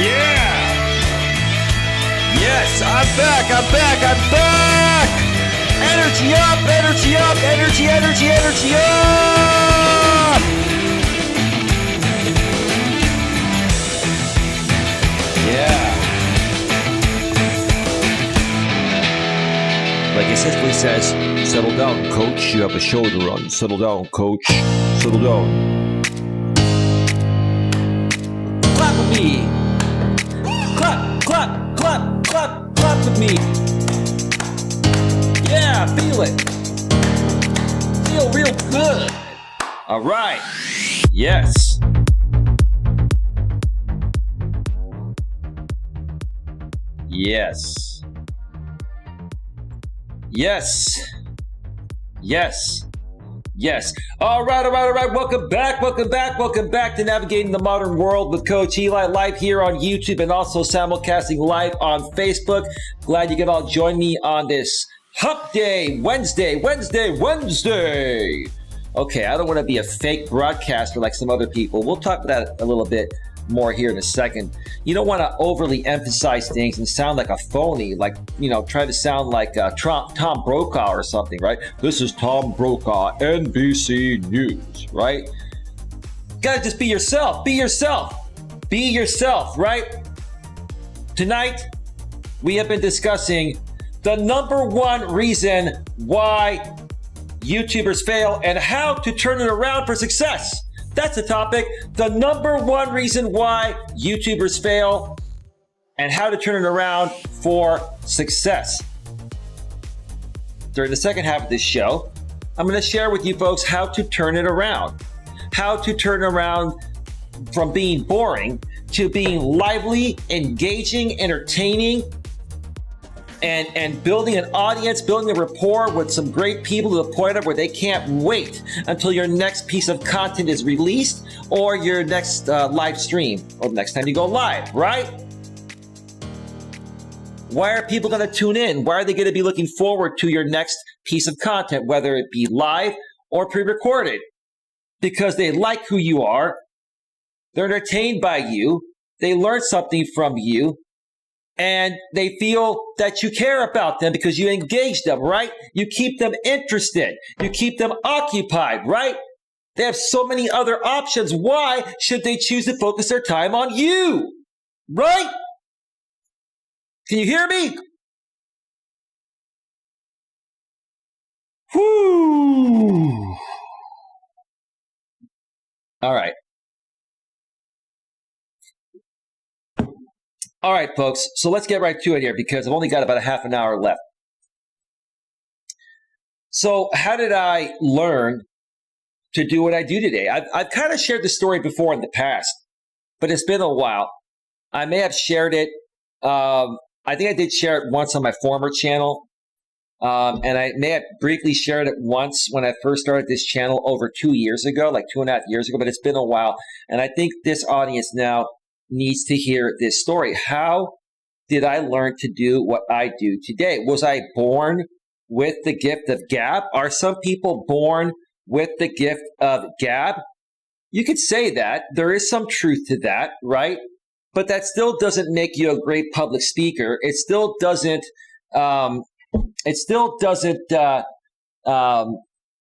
Yeah. Yes, I'm back. Energy up, energy up, energy up. Yeah. Like it simply says, settle down, coach. You have a show to run. Settle down, coach. Settle down. Clap with me. Clap, clap, clap, clap, clap with me. Yeah, feel it. Feel real good. All right. Yes. Yes. Yes. Yes. Yes. All right. Welcome back to Navigating the Modern World with Coach Eli, live here on YouTube and also simulcasting live on Facebook. Glad you can all join me on this Hump Day, Wednesday. Okay, I don't want to be a fake broadcaster like some other people. We'll talk about that a little bit more here in a second. You don't want to overly emphasize things and sound like a phony, like, try to sound like Tom Brokaw or something, right? This is Tom Brokaw, NBC News, right? Gotta just be yourself, right? Tonight, we have been discussing the number one reason why YouTubers fail and how to turn it around for success. That's the topic. The number one reason why YouTubers fail and how to turn it around for success. During the second half of this show, I'm going to share with you folks how to turn it around. How to turn around from being boring to being lively, engaging, entertaining, and building an audience, building a rapport with some great people to the point of where they can't wait until your next piece of content is released or your next live stream or next time you go live, right? Why are people going to tune in? Why are they going to be looking forward to your next piece of content, whether it be live or pre-recorded? Because they like who you are, they're entertained by you, they learn something from you, and they feel that you care about them because you engage them, right? You keep them interested. You keep them occupied, right? They have so many other options. Why should they choose to focus their time on you? Right? Can you hear me? Whoo! All right. All right, folks, so let's get right to it here because I've only got about a half an hour left. So how did I learn to do what I do today? I've kind of shared this story before in the past, but it's been a while. I may have shared it. I think I did share it once on my former channel, and I may have briefly shared it once when I first started this channel over 2 years ago, like 2.5 years ago, but it's been a while. And I think this audience now needs to hear this story. How did I learn to do what I do today? Was I born with the gift of gab? Are some people born with the gift of gab? You could say that. There is some truth to that, right? But that still doesn't make you a great public speaker. It still doesn't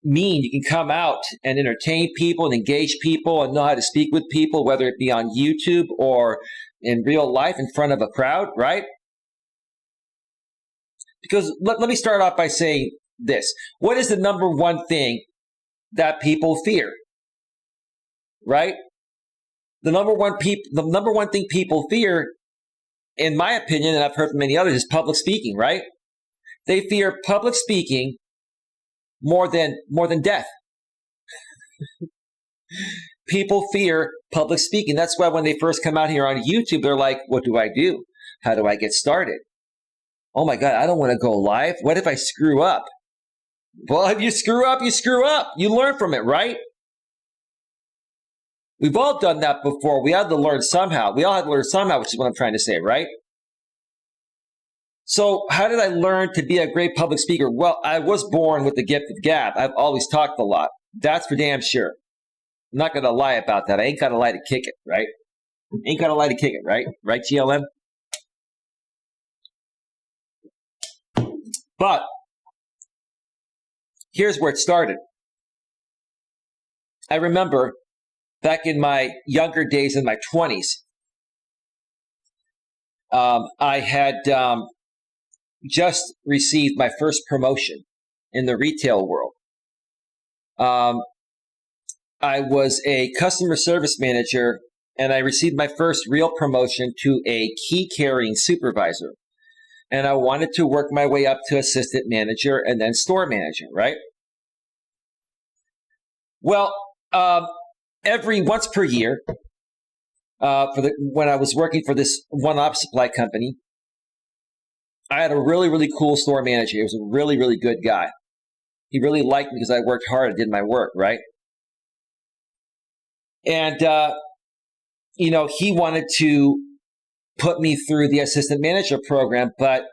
mean you can come out and entertain people and engage people and know how to speak with people, whether it be on YouTube or in real life in front of a crowd, right? Because let me start off by saying this. What is the number one thing that people fear? Right? The number one thing people fear, in my opinion, and I've heard from many others, is public speaking, right? They fear public speaking more than death. People fear public speaking. That's why when they first come out here on YouTube, they're like, what do I do? How do I get started? Oh my God, I don't want to go live. What if I screw up? Well, if you screw up, you screw up. You learn from it, right? We've all done that before. We had to learn somehow. We all had to learn somehow, which is what I'm trying to say, right? So how did I learn to be a great public speaker? Well, I was born with the gift of gab. I've always talked a lot. That's for damn sure. I'm not going to lie about that. I ain't got to lie to kick it, right? Ain't got to lie to kick it, right? Right, GLM? But here's where it started. I remember back in my younger days, in my 20s, I had just received my first promotion in the retail world. I was a customer service manager, and I received my first real promotion to a key carrying supervisor. And I wanted to work my way up to assistant manager and then store manager, right? Well, every once per year, when I was working for this one-op supply company, I had a really, really cool store manager. He was a really, really good guy. He really liked me because I worked hard and did my work, right? And, he wanted to put me through the assistant manager program, but,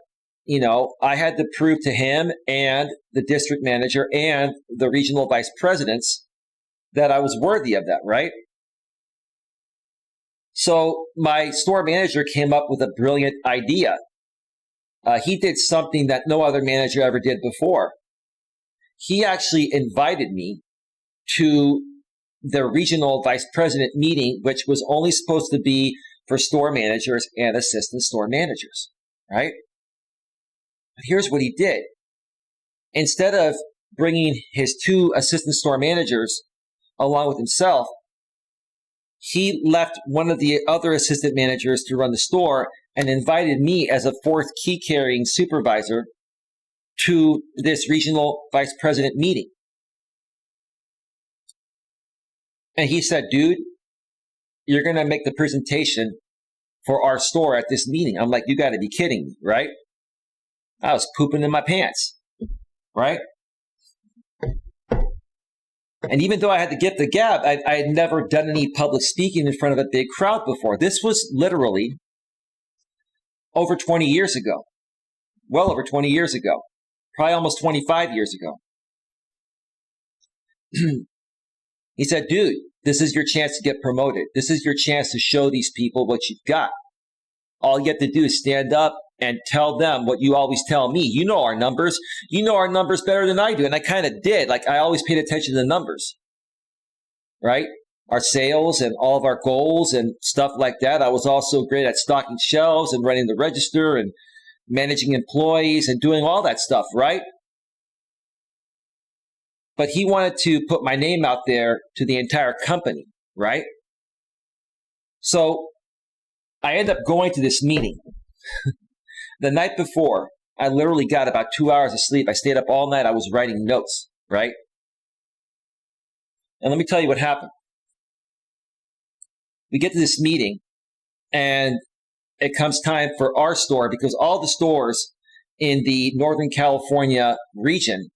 I had to prove to him and the district manager and the regional vice presidents that I was worthy of that, right? So my store manager came up with a brilliant idea. He did something that no other manager ever did before. He actually invited me to the regional vice president meeting, which was only supposed to be for store managers and assistant store managers, right? But here's what he did. Instead of bringing his two assistant store managers along with himself, he left one of the other assistant managers to run the store and invited me as a fourth key carrying supervisor to this regional vice president meeting. And he said, dude, you're going to make the presentation for our store at this meeting. I'm like, you got to be kidding me, right? I was pooping in my pants, right? And even though I had the gift of gab, I had never done any public speaking in front of a big crowd before. This was literally over 20 years ago, well over 20 years ago, probably almost 25 years ago. He said, dude, this is your chance to get promoted. This is your chance to show these people what you've got. All you have to do is stand up and tell them what you always tell me. You know our numbers. You know our numbers better than I do. And I kind of did. Like, I always paid attention to the numbers, right? Our sales and all of our goals and stuff like that. I was also great at stocking shelves and running the register and managing employees and doing all that stuff, right? But he wanted to put my name out there to the entire company, right? So I ended up going to this meeting. The night before, I literally got about 2 hours of sleep. I stayed up all night. I was writing notes, right? And let me tell you what happened. We get to this meeting, and it comes time for our store, because all the stores in the Northern California region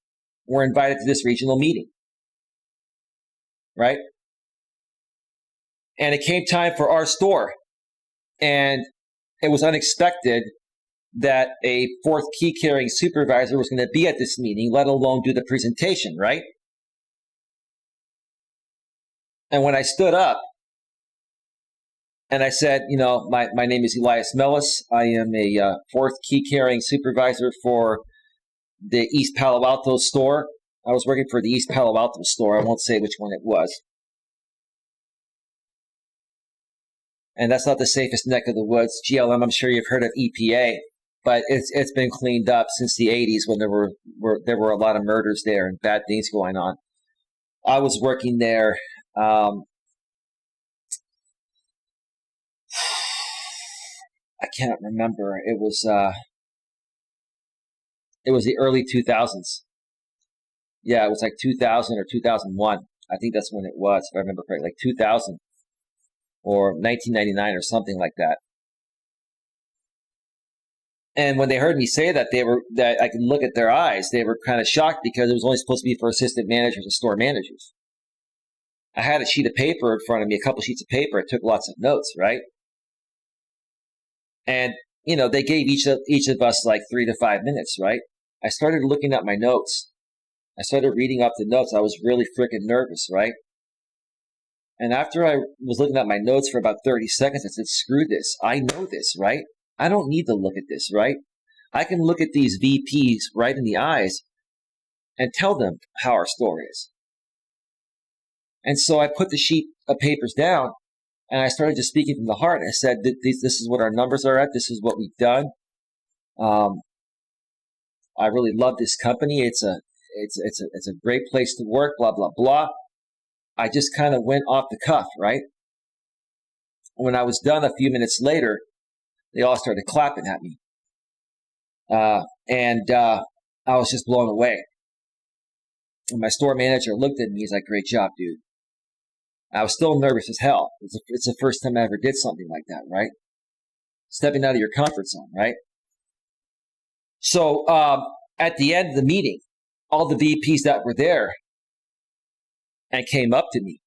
were invited to this regional meeting, right? And it came time for our store, and it was unexpected that a fourth key carrying supervisor was going to be at this meeting, let alone do the presentation, right? And when I stood up and I said, my name is Elias Melas. I am a fourth key carrying supervisor for the East Palo Alto store. I was working for the East Palo Alto store. I won't say which one it was. And that's not the safest neck of the woods. GLM, I'm sure you've heard of EPA, but it's been cleaned up since the 80s when there were a lot of murders there and bad things going on. I was working there. I can't remember. It was the early 2000s. Yeah, it was like 2000 or 2001. I think that's when it was, if I remember correctly, like 2000 or 1999 or something like that. And when they heard me say that, that I could look at their eyes. They were kind of shocked because it was only supposed to be for assistant managers and store managers. I had a sheet of paper in front of me, a couple sheets of paper. I took lots of notes, right? And they gave each of us like 3 to 5 minutes, right? I started looking at my notes. I started reading up the notes. I was really freaking nervous, right? And after I was looking at my notes for about 30 seconds, I said, screw this. I know this, right? I don't need to look at this, right? I can look at these VPs right in the eyes and tell them how our story is. And so I put the sheet of papers down and I started just speaking from the heart. I said, this is what our numbers are at. This is what we've done. I really love this company. It's a great place to work, blah, blah, blah. I just kind of went off the cuff, right? When I was done a few minutes later, they all started clapping at me. And I was just blown away. And my store manager looked at me. He's like, great job, dude. I was still nervous as hell. It's the first time I ever did something like that, right? Stepping out of your comfort zone, right? So at the end of the meeting, all the VPs that were there and came up to me,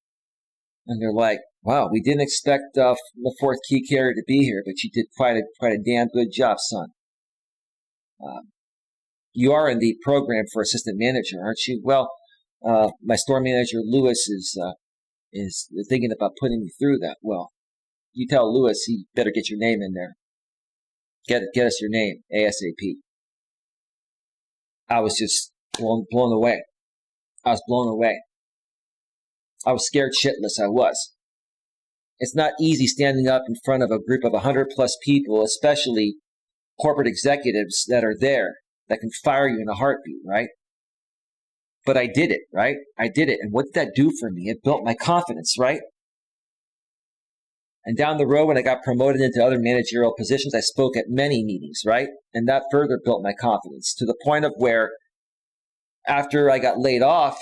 and they're like, wow, we didn't expect the fourth key carrier to be here, but you did quite a damn good job, son. You are in the program for assistant manager, aren't you? Well, my store manager, Lewis, is thinking about putting me through that. Well, you tell Lewis he better get your name in there. Get us your name, ASAP. I was just blown away. I was blown away. I was scared shitless, I was. It's not easy standing up in front of a group of 100 plus people, especially corporate executives that are there, that can fire you in a heartbeat, right? But I did it, right? I did it. And what did that do for me? It built my confidence, right? And down the road, when I got promoted into other managerial positions, I spoke at many meetings, right? And that further built my confidence to the point of where after I got laid off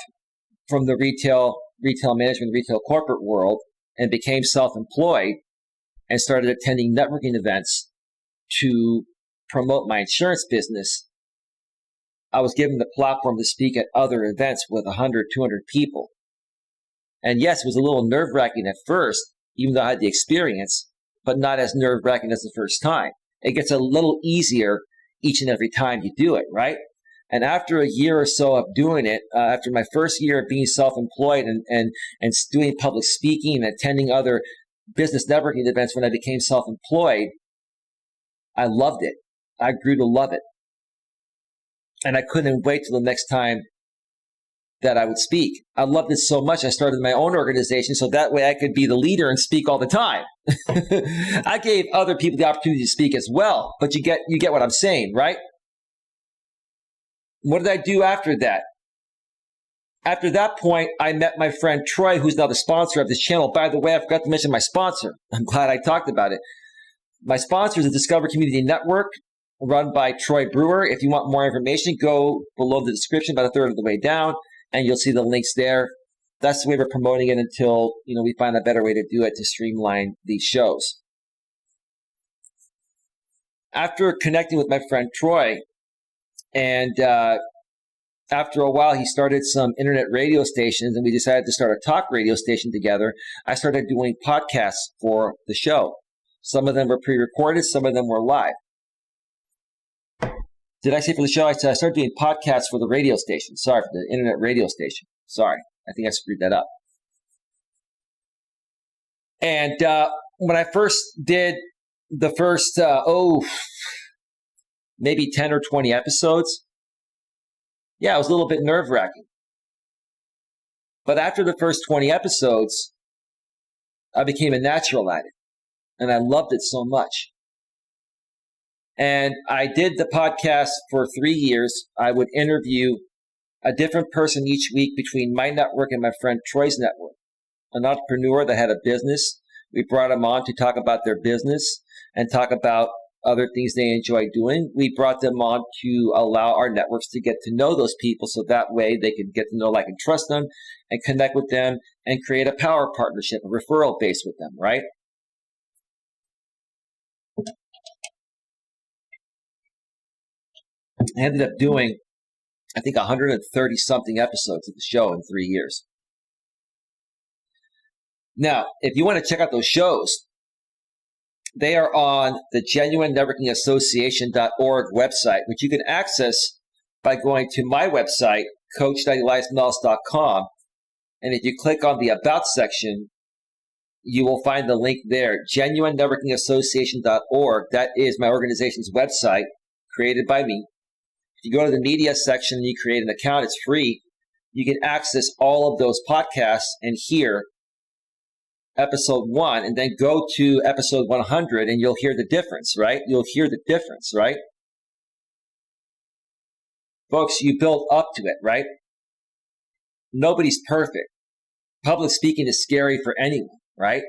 from the retail management, retail corporate world, and became self-employed and started attending networking events to promote my insurance business, I was given the platform to speak at other events with 100, 200 people. And yes, it was a little nerve-wracking at first, even though I had the experience, but not as nerve-wracking as the first time. It gets a little easier each and every time you do it, right? And after a year or so of doing it, after my first year of being self-employed and doing public speaking and attending other business networking events when I became self-employed, I loved it. I grew to love it. And I couldn't wait till the next time that I would speak. I loved it so much, I started my own organization so that way I could be the leader and speak all the time. I gave other people the opportunity to speak as well, but you get what I'm saying, right? What did I do after that? After that point, I met my friend Troy, who's now the sponsor of this channel. By the way, I forgot to mention my sponsor. I'm glad I talked about it. My sponsor is the Discover Community Network, run by Troy Brewer. If you want more information, go below the description about a third of the way down, and you'll see the links there. That's the way we're promoting it until we find a better way to do it to streamline these shows. After connecting with my friend Troy, and after a while, he started some internet radio stations, and we decided to start a talk radio station together. I started doing podcasts for the show. Some of them were pre-recorded, some of them were live. Did I say for the show? I said I started doing podcasts for the radio station. Sorry, for the internet radio station. Sorry, I think I screwed that up. And when I first did the first, maybe 10 or 20 episodes, yeah, it was a little bit nerve-wracking. But after the first 20 episodes, I became a natural at it. And I loved it so much. And I did the podcast for 3 years. I would interview a different person each week between my network and my friend Troy's network. An entrepreneur that had a business. We brought them on to talk about their business and talk about other things they enjoy doing. We brought them on to allow our networks to get to know those people so that way they can get to know, like, and trust them and connect with them and create a power partnership, a referral base with them, right? I ended up doing, I think, 130 something episodes of the show in 3 years. Now, if you want to check out those shows, They are on the genuinenetworkingassociation.org website, which you can access by going to my website, coach.eliasmelas.com. And if you click on the About section, you will find the link there, genuinenetworkingassociation.org. That is my organization's website, created by me. If you go to the media section and you create an account, it's free. You can access all of those podcasts and hear episode 1, and then go to episode 100 and you'll hear the difference, right? You'll hear the difference, right? Folks, you build up to it, right? Nobody's perfect. Public speaking is scary for anyone, right?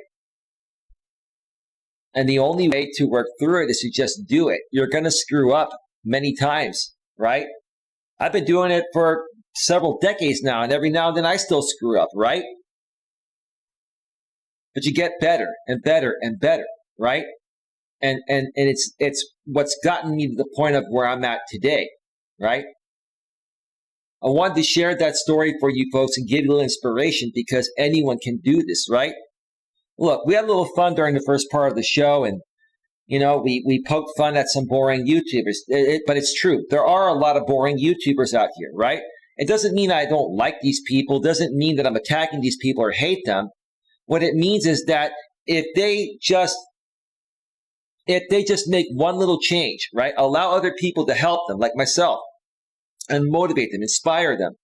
And the only way to work through it is to just do it. You're going to screw up many times, right? I've been doing it for several decades now, and every now and then I still screw up, right? But you get better and better and better, right? And it's what's gotten me to the point of where I'm at today, right? I wanted to share that story for you folks and give you a little inspiration because anyone can do this, right? Look, we had a little fun during the first part of the show, and we poked fun at some boring YouTubers. But it's true. There are a lot of boring YouTubers out here, right? It doesn't mean I don't like these people. It doesn't mean that I'm attacking these people or hate them. What it means is that if they just make one little change, right? Allow other people to help them, like myself, and motivate them, inspire them,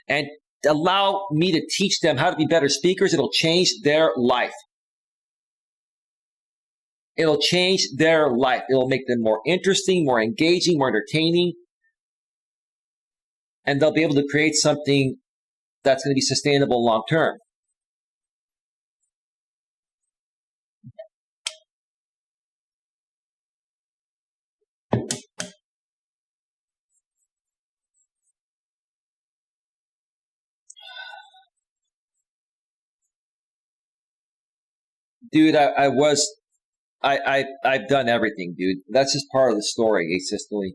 and allow me to teach them how to be better speakers, it'll change their life. It'll change their life. It'll make them more interesting, more engaging, more entertaining, and they'll be able to create something that's going to be sustainable long term. Dude, I've done everything, dude. That's just part of the story, asystole.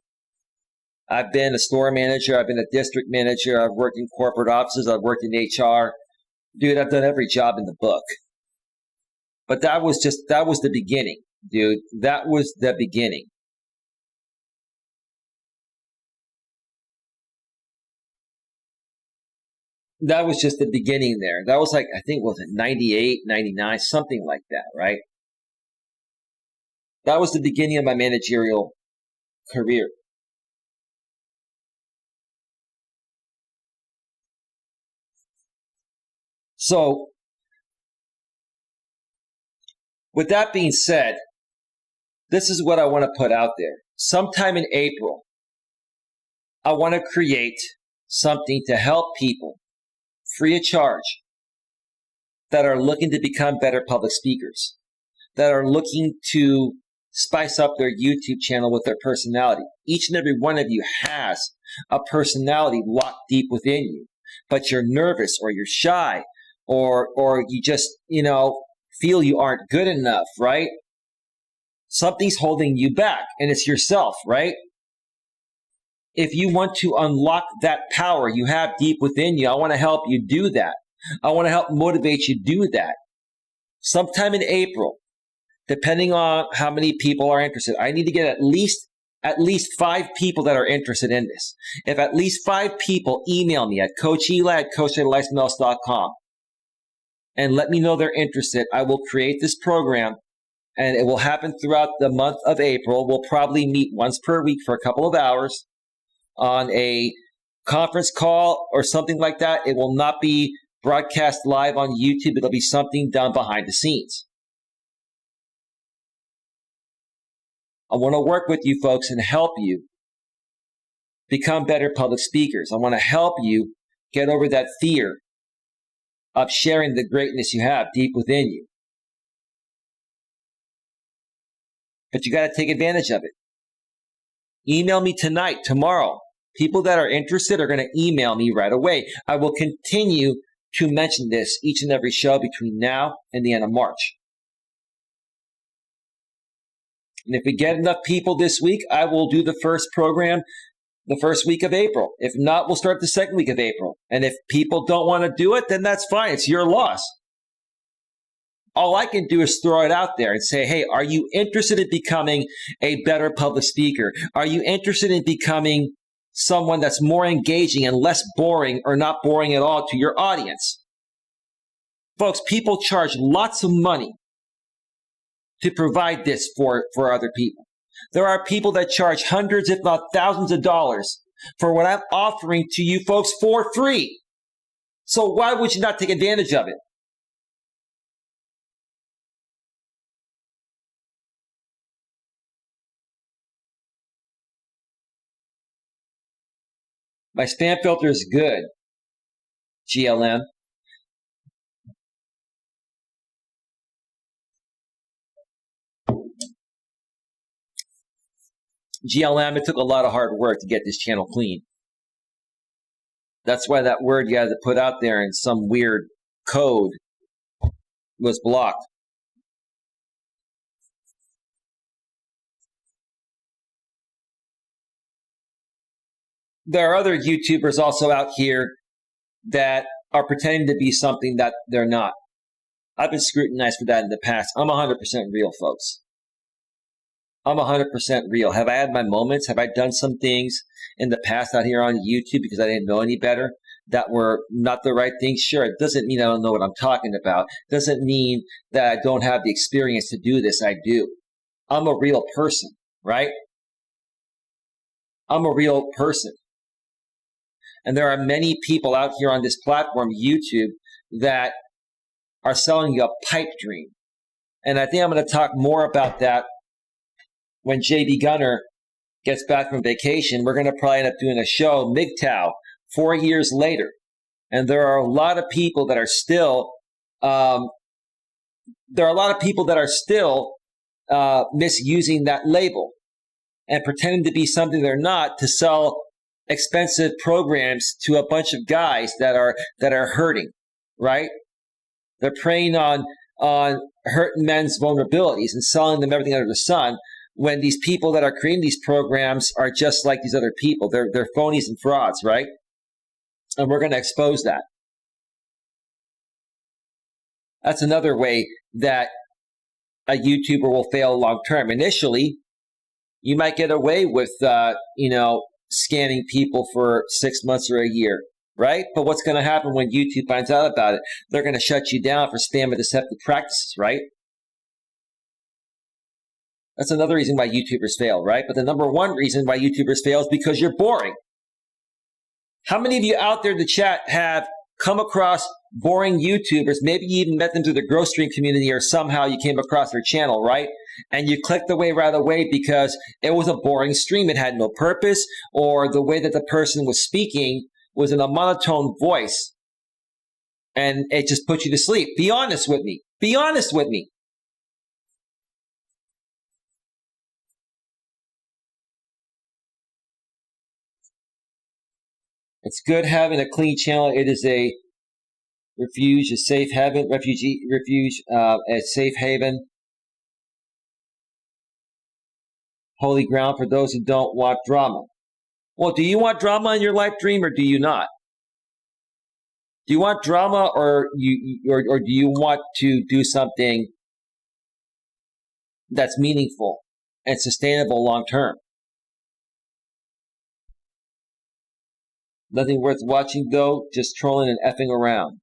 I've been a store manager. I've been a district manager. I've worked in corporate offices. I've worked in HR. Dude, I've done every job in the book. But that was the beginning, dude. That was the beginning. That was just the beginning there. That was like, I think, was it 98, 99, something like that, right? That was the beginning of my managerial career. So, with that being said, this is what I want to put out there. Sometime in April, I want to create something to help people free of charge that are looking to become better public speakers, that are looking to spice up their YouTube channel with their personality. Each and every one of you has a personality locked deep within you, but you're nervous or you're shy or you just, feel you aren't good enough, right? Something's holding you back, and it's yourself, right? If you want to unlock that power you have deep within you, I want to help you do that. I want to help motivate you do that. Sometime in April, depending on how many people are interested, I need to get at least 5 people that are interested in this. If at least 5 people email me at coacheli@coacheliasmelas.com and let me know they're interested, I will create this program, and it will happen throughout the month of April. We'll probably meet once per week for a couple of hours on a conference call or something like that. It will not be broadcast live on YouTube. It'll be something done behind the scenes. I want to work with you folks and help you become better public speakers. I want to help you get over that fear of sharing the greatness you have deep within you. But you got to take advantage of it. Email me tonight, tomorrow. People that are interested are going to email me right away. I will continue to mention this each and every show between now and the end of March. And if we get enough people this week, I will do the first program the first week of April. If not, we'll start the second week of April. And if people don't want to do it, then that's fine. It's your loss. All I can do is throw it out there and say, hey, are you interested in becoming a better public speaker? Are you interested in becoming someone that's more engaging and less boring or not boring at all to your audience? Folks, people charge lots of money to provide this for other people. There are people that charge hundreds, if not thousands of dollars for what I'm offering to you folks for free. So why would you not take advantage of it? My spam filter is good, GLM. GLM, it took a lot of hard work to get this channel clean. That's why that word you had to put out there in some weird code was blocked. There are other YouTubers also out here that are pretending to be something that they're not. I've been scrutinized for that in the past. I'm 100% real, folks. I'm 100% real. Have I had my moments? Have I done some things in the past out here on YouTube because I didn't know any better that were not the right things? Sure, it doesn't mean I don't know what I'm talking about. Doesn't mean that I don't have the experience to do this. I do. I'm a real person, right? I'm a real person. And there are many people out here on this platform, YouTube, that are selling you a pipe dream. And I think I'm going to talk more about that when JB Gunner gets back from vacation. We're going to probably end up doing a show, MGTOW, 4 years later. And there are a lot of people that are still, misusing that label and pretending to be something they're not to sell expensive programs to a bunch of guys that are hurting, right? They're preying on hurting men's vulnerabilities and selling them everything under the sun, when these people that are creating these programs are just like these other people. They're phonies and frauds, right? And we're going to expose that. That's another way that a YouTuber will fail long term. Initially, you might get away with, scamming people for 6 months or a year, right? But what's going to happen when YouTube finds out about it? They're going to shut you down for spam and deceptive practices, right? That's another reason why YouTubers fail, right? But the number one reason why YouTubers fail is because you're boring. How many of you out there in the chat have come across boring YouTubers? Maybe you even met them through the growth stream community, or somehow you came across their channel, right? And you clicked away right away because it was a boring stream. It had no purpose, or the way that the person was speaking was in a monotone voice, and it just put you to sleep. Be honest with me. Be honest with me. It's good having a clean channel. It is a refuge, a safe haven, a safe haven, holy ground for those who don't want drama. Well, do you want drama in your life dream, or do you not? Do you want drama, or do you want to do something that's meaningful and sustainable long term? Nothing worth watching, though, just trolling and effing around.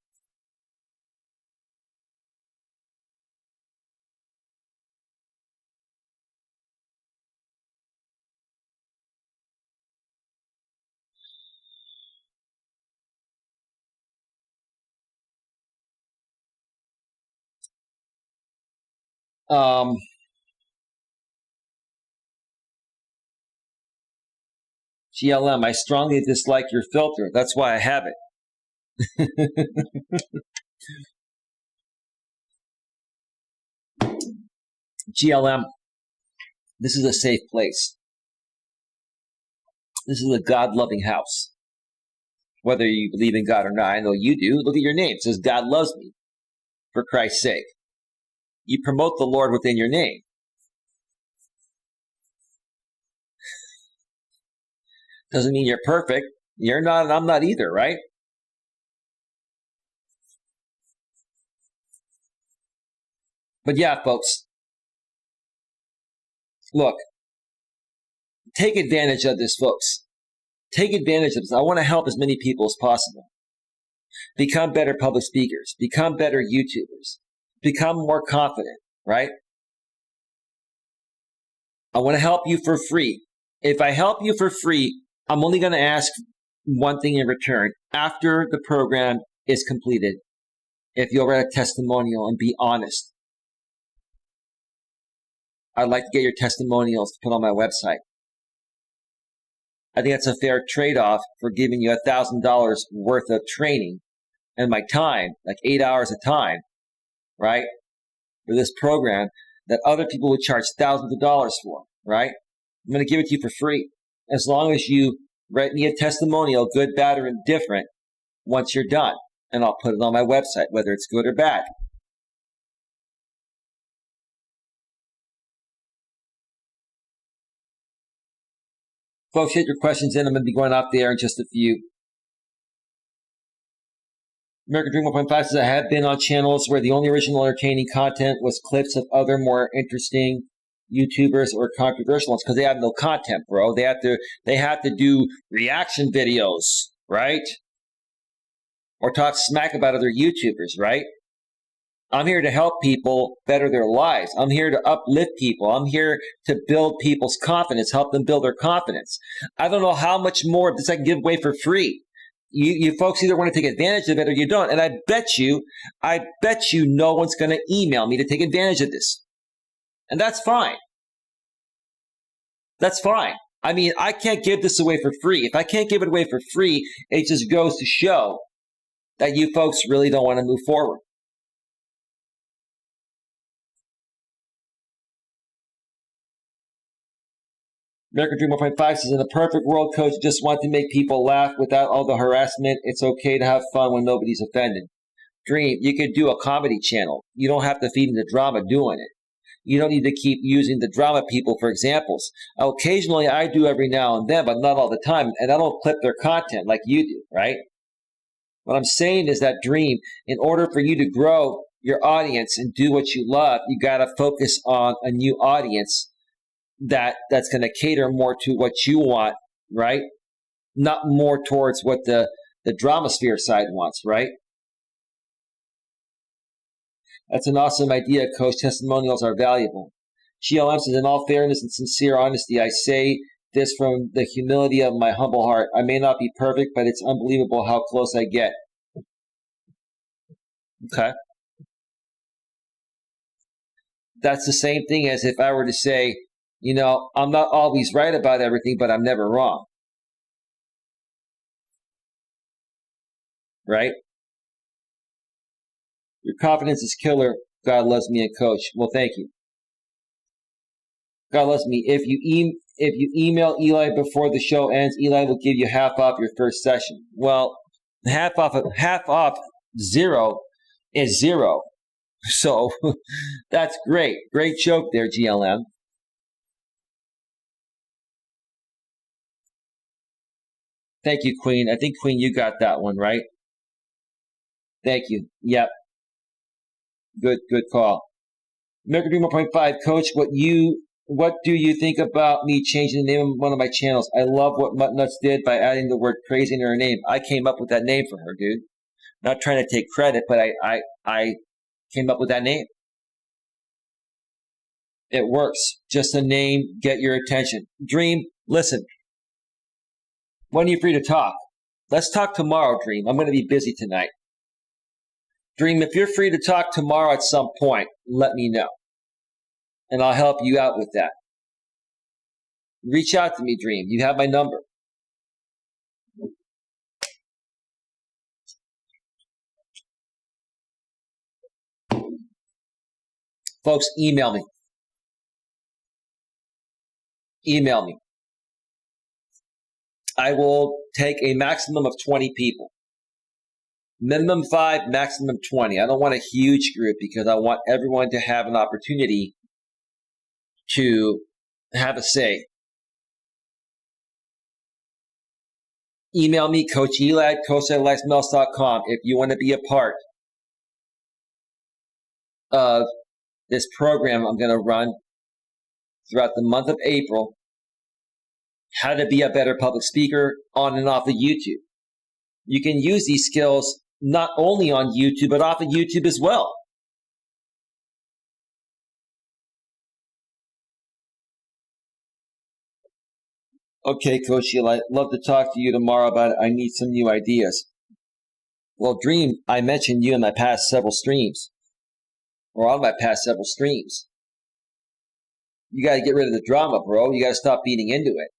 GLM, I strongly dislike your filter. That's why I have it. GLM, this is a safe place. This is a God-loving house. Whether you believe in God or not, I know you do. Look at your name. It says, God loves me, for Christ's sake. You promote the Lord within your name. Doesn't mean you're perfect. You're not, and I'm not either, right? But yeah, folks, look, take advantage of this, folks. Take advantage of this. I want to help as many people as possible. Become better public speakers. Become better YouTubers. Become more confident, right? I want to help you for free. If I help you for free, I'm only going to ask one thing in return. After the program is completed, if you'll write a testimonial and be honest, I'd like to get your testimonials to put on my website. I think that's a fair trade-off for giving you $1,000 worth of training and my time, like 8 hours of time, right, for this program that other people would charge thousands of dollars for, right? I'm going to give it to you for free. As long as you write me a testimonial, good, bad, or indifferent, once you're done. And I'll put it on my website, whether it's good or bad. Folks, get your questions in. I'm going to be going off the air in just a few. American Dream 1.5 says, I have been on channels where the only original entertaining content was clips of other more interesting YouTubers or controversial ones because they have no content, bro. They have to do reaction videos, right? Or talk smack about other YouTubers, right? I'm here to help people better their lives. I'm here to uplift people. I'm here to build people's confidence, help them build their confidence. I don't know how much more of this I can give away for free. You folks either want to take advantage of it or you don't. And I bet you no one's going to email me to take advantage of this. And that's fine. That's fine. I mean, I can't give this away for free. If I can't give it away for free, it just goes to show that you folks really don't want to move forward. American Dream 1.5 says, in the perfect world, coach, just want to make people laugh without all the harassment. It's okay to have fun when nobody's offended. Dream, you could do a comedy channel. You don't have to feed into drama doing it. You don't need to keep using the drama people for examples. Occasionally, I do every now and then, but not all the time. And I don't clip their content like you do, right? What I'm saying is that, Dream, in order for you to grow your audience and do what you love, you got to focus on a new audience that's going to cater more to what you want, right? Not more towards what the dramasphere side wants, right? That's an awesome idea, Coach. Testimonials are valuable. GLM says, in all fairness and sincere honesty, I say this from the humility of my humble heart. I may not be perfect, but it's unbelievable how close I get. Okay. That's the same thing as if I were to say, you know, I'm not always right about everything, but I'm never wrong. Right? Your confidence is killer. God loves me and coach. Well, thank you. God loves me. If you email Eli before the show ends, Eli will give you half off your first session. Well, half off zero is zero. So that's great. Great joke there, GLM. Thank you, Queen. I think, Queen, you got that one, right? Thank you. Yep. Good call. American Dream 1.5, Coach, what do you think about me changing the name of one of my channels? I love what Mutt Nuts did by adding the word crazy in her name. I came up with that name for her, dude. Not trying to take credit, but I came up with that name. It works. Just a name, get your attention. Dream, listen. When are you free to talk? Let's talk tomorrow, Dream. I'm going to be busy tonight. Dream, if you're free to talk tomorrow at some point, let me know. And I'll help you out with that. Reach out to me, Dream. You have my number. Folks, email me. Email me. I will take a maximum of 20 people. Minimum 5, maximum 20. I don't want a huge group because I want everyone to have an opportunity to have a say. Email me, Coach Eli at coacheli@melas.com if you want to be a part of this program I'm going to run throughout the month of April, how to be a better public speaker on and off of YouTube. You can use these skills not only on YouTube, but off of YouTube as well. Okay, Coach Eli, I'd love to talk to you tomorrow about it. I need some new ideas. Well, Dream, I mentioned you in my past several streams, or on my past several streams. You got to get rid of the drama, bro. You got to stop feeding into it.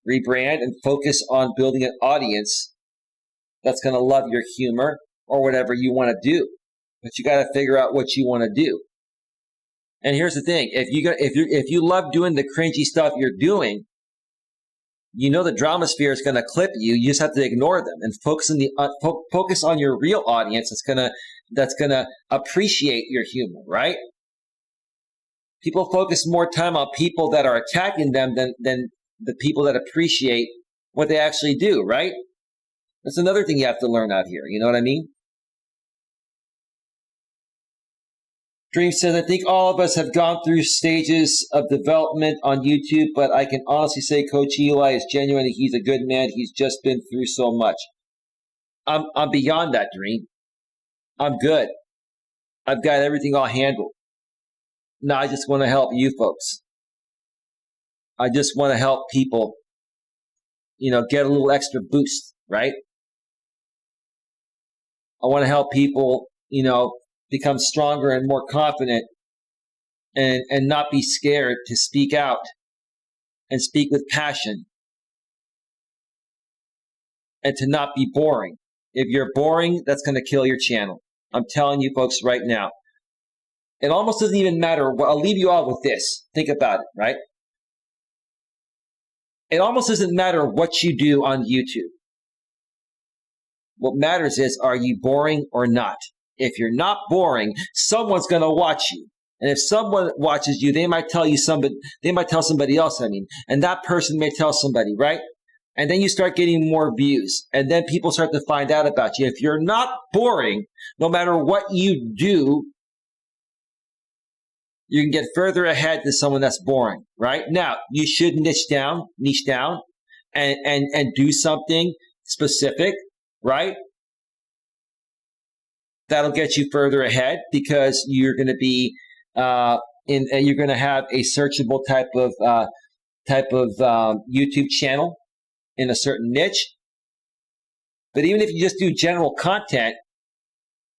Rebrand and focus on building an audience that's going to love your humor or whatever you want to do. But you got to figure out what you want to do. And here's the thing: if you love doing the cringy stuff you're doing, you know the drama sphere is going to clip you. You just have to ignore them and focus on your real audience that's gonna appreciate your humor, right? People focus more time on people that are attacking them than the people that appreciate what they actually do, right? That's another thing you have to learn out here. You know what I mean? Dream says, I think all of us have gone through stages of development on YouTube, but I can honestly say Coach Eli is genuine. He's a good man. He's just been through so much. I'm beyond that, Dream. I'm good. I've got everything all handled. Now I just want to help you folks. I just want to help people, get a little extra boost, right? I want to help people, become stronger and more confident and not be scared to speak out and speak with passion and to not be boring. If you're boring, that's going to kill your channel. I'm telling you folks right now. It almost doesn't even matter. I'll leave you all with this. Think about it, right? It almost doesn't matter what you do on YouTube. What matters is, are you boring or not? If you're not boring, someone's going to watch you. And if someone watches you, they might tell somebody else, and that person may tell somebody, right? And then you start getting more views. And then people start to find out about you. If you're not boring, no matter what you do, you can get further ahead than someone that's boring, right? Now, you should niche down and do something specific, right? That'll get you further ahead because you're going to be you're going to have a searchable type of YouTube channel in a certain niche. But even if you just do general content,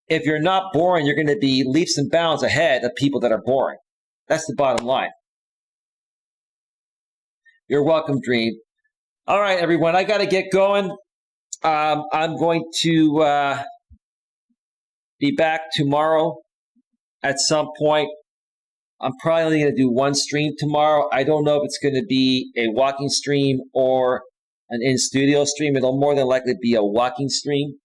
if you're not boring, you're going to be leaps and bounds ahead of people that are boring. That's the bottom line. You're welcome, Dream. All right, everyone, I got to get going. I'm going to be back tomorrow at some point. I'm probably only going to do one stream tomorrow. I don't know if it's going to be a walking stream or an in-studio stream. It'll more than likely be a walking stream.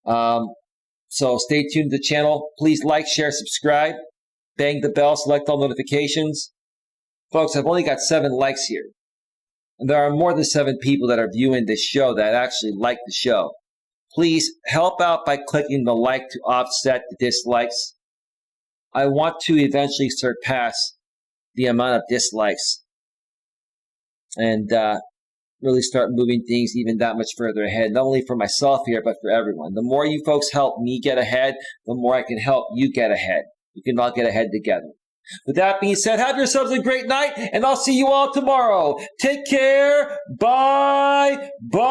So stay tuned to the channel. Please like, share, subscribe. Bang the bell, select all notifications. Folks, I've only got 7 likes here. And there are more than 7 people that are viewing this show that actually like the show. Please help out by clicking the like to offset the dislikes. I want to eventually surpass the amount of dislikes and really start moving things even that much further ahead, not only for myself here, but for everyone. The more you folks help me get ahead, the more I can help you get ahead. We can all get ahead together. With that being said, have yourselves a great night, and I'll see you all tomorrow. Take care. Bye. Bye.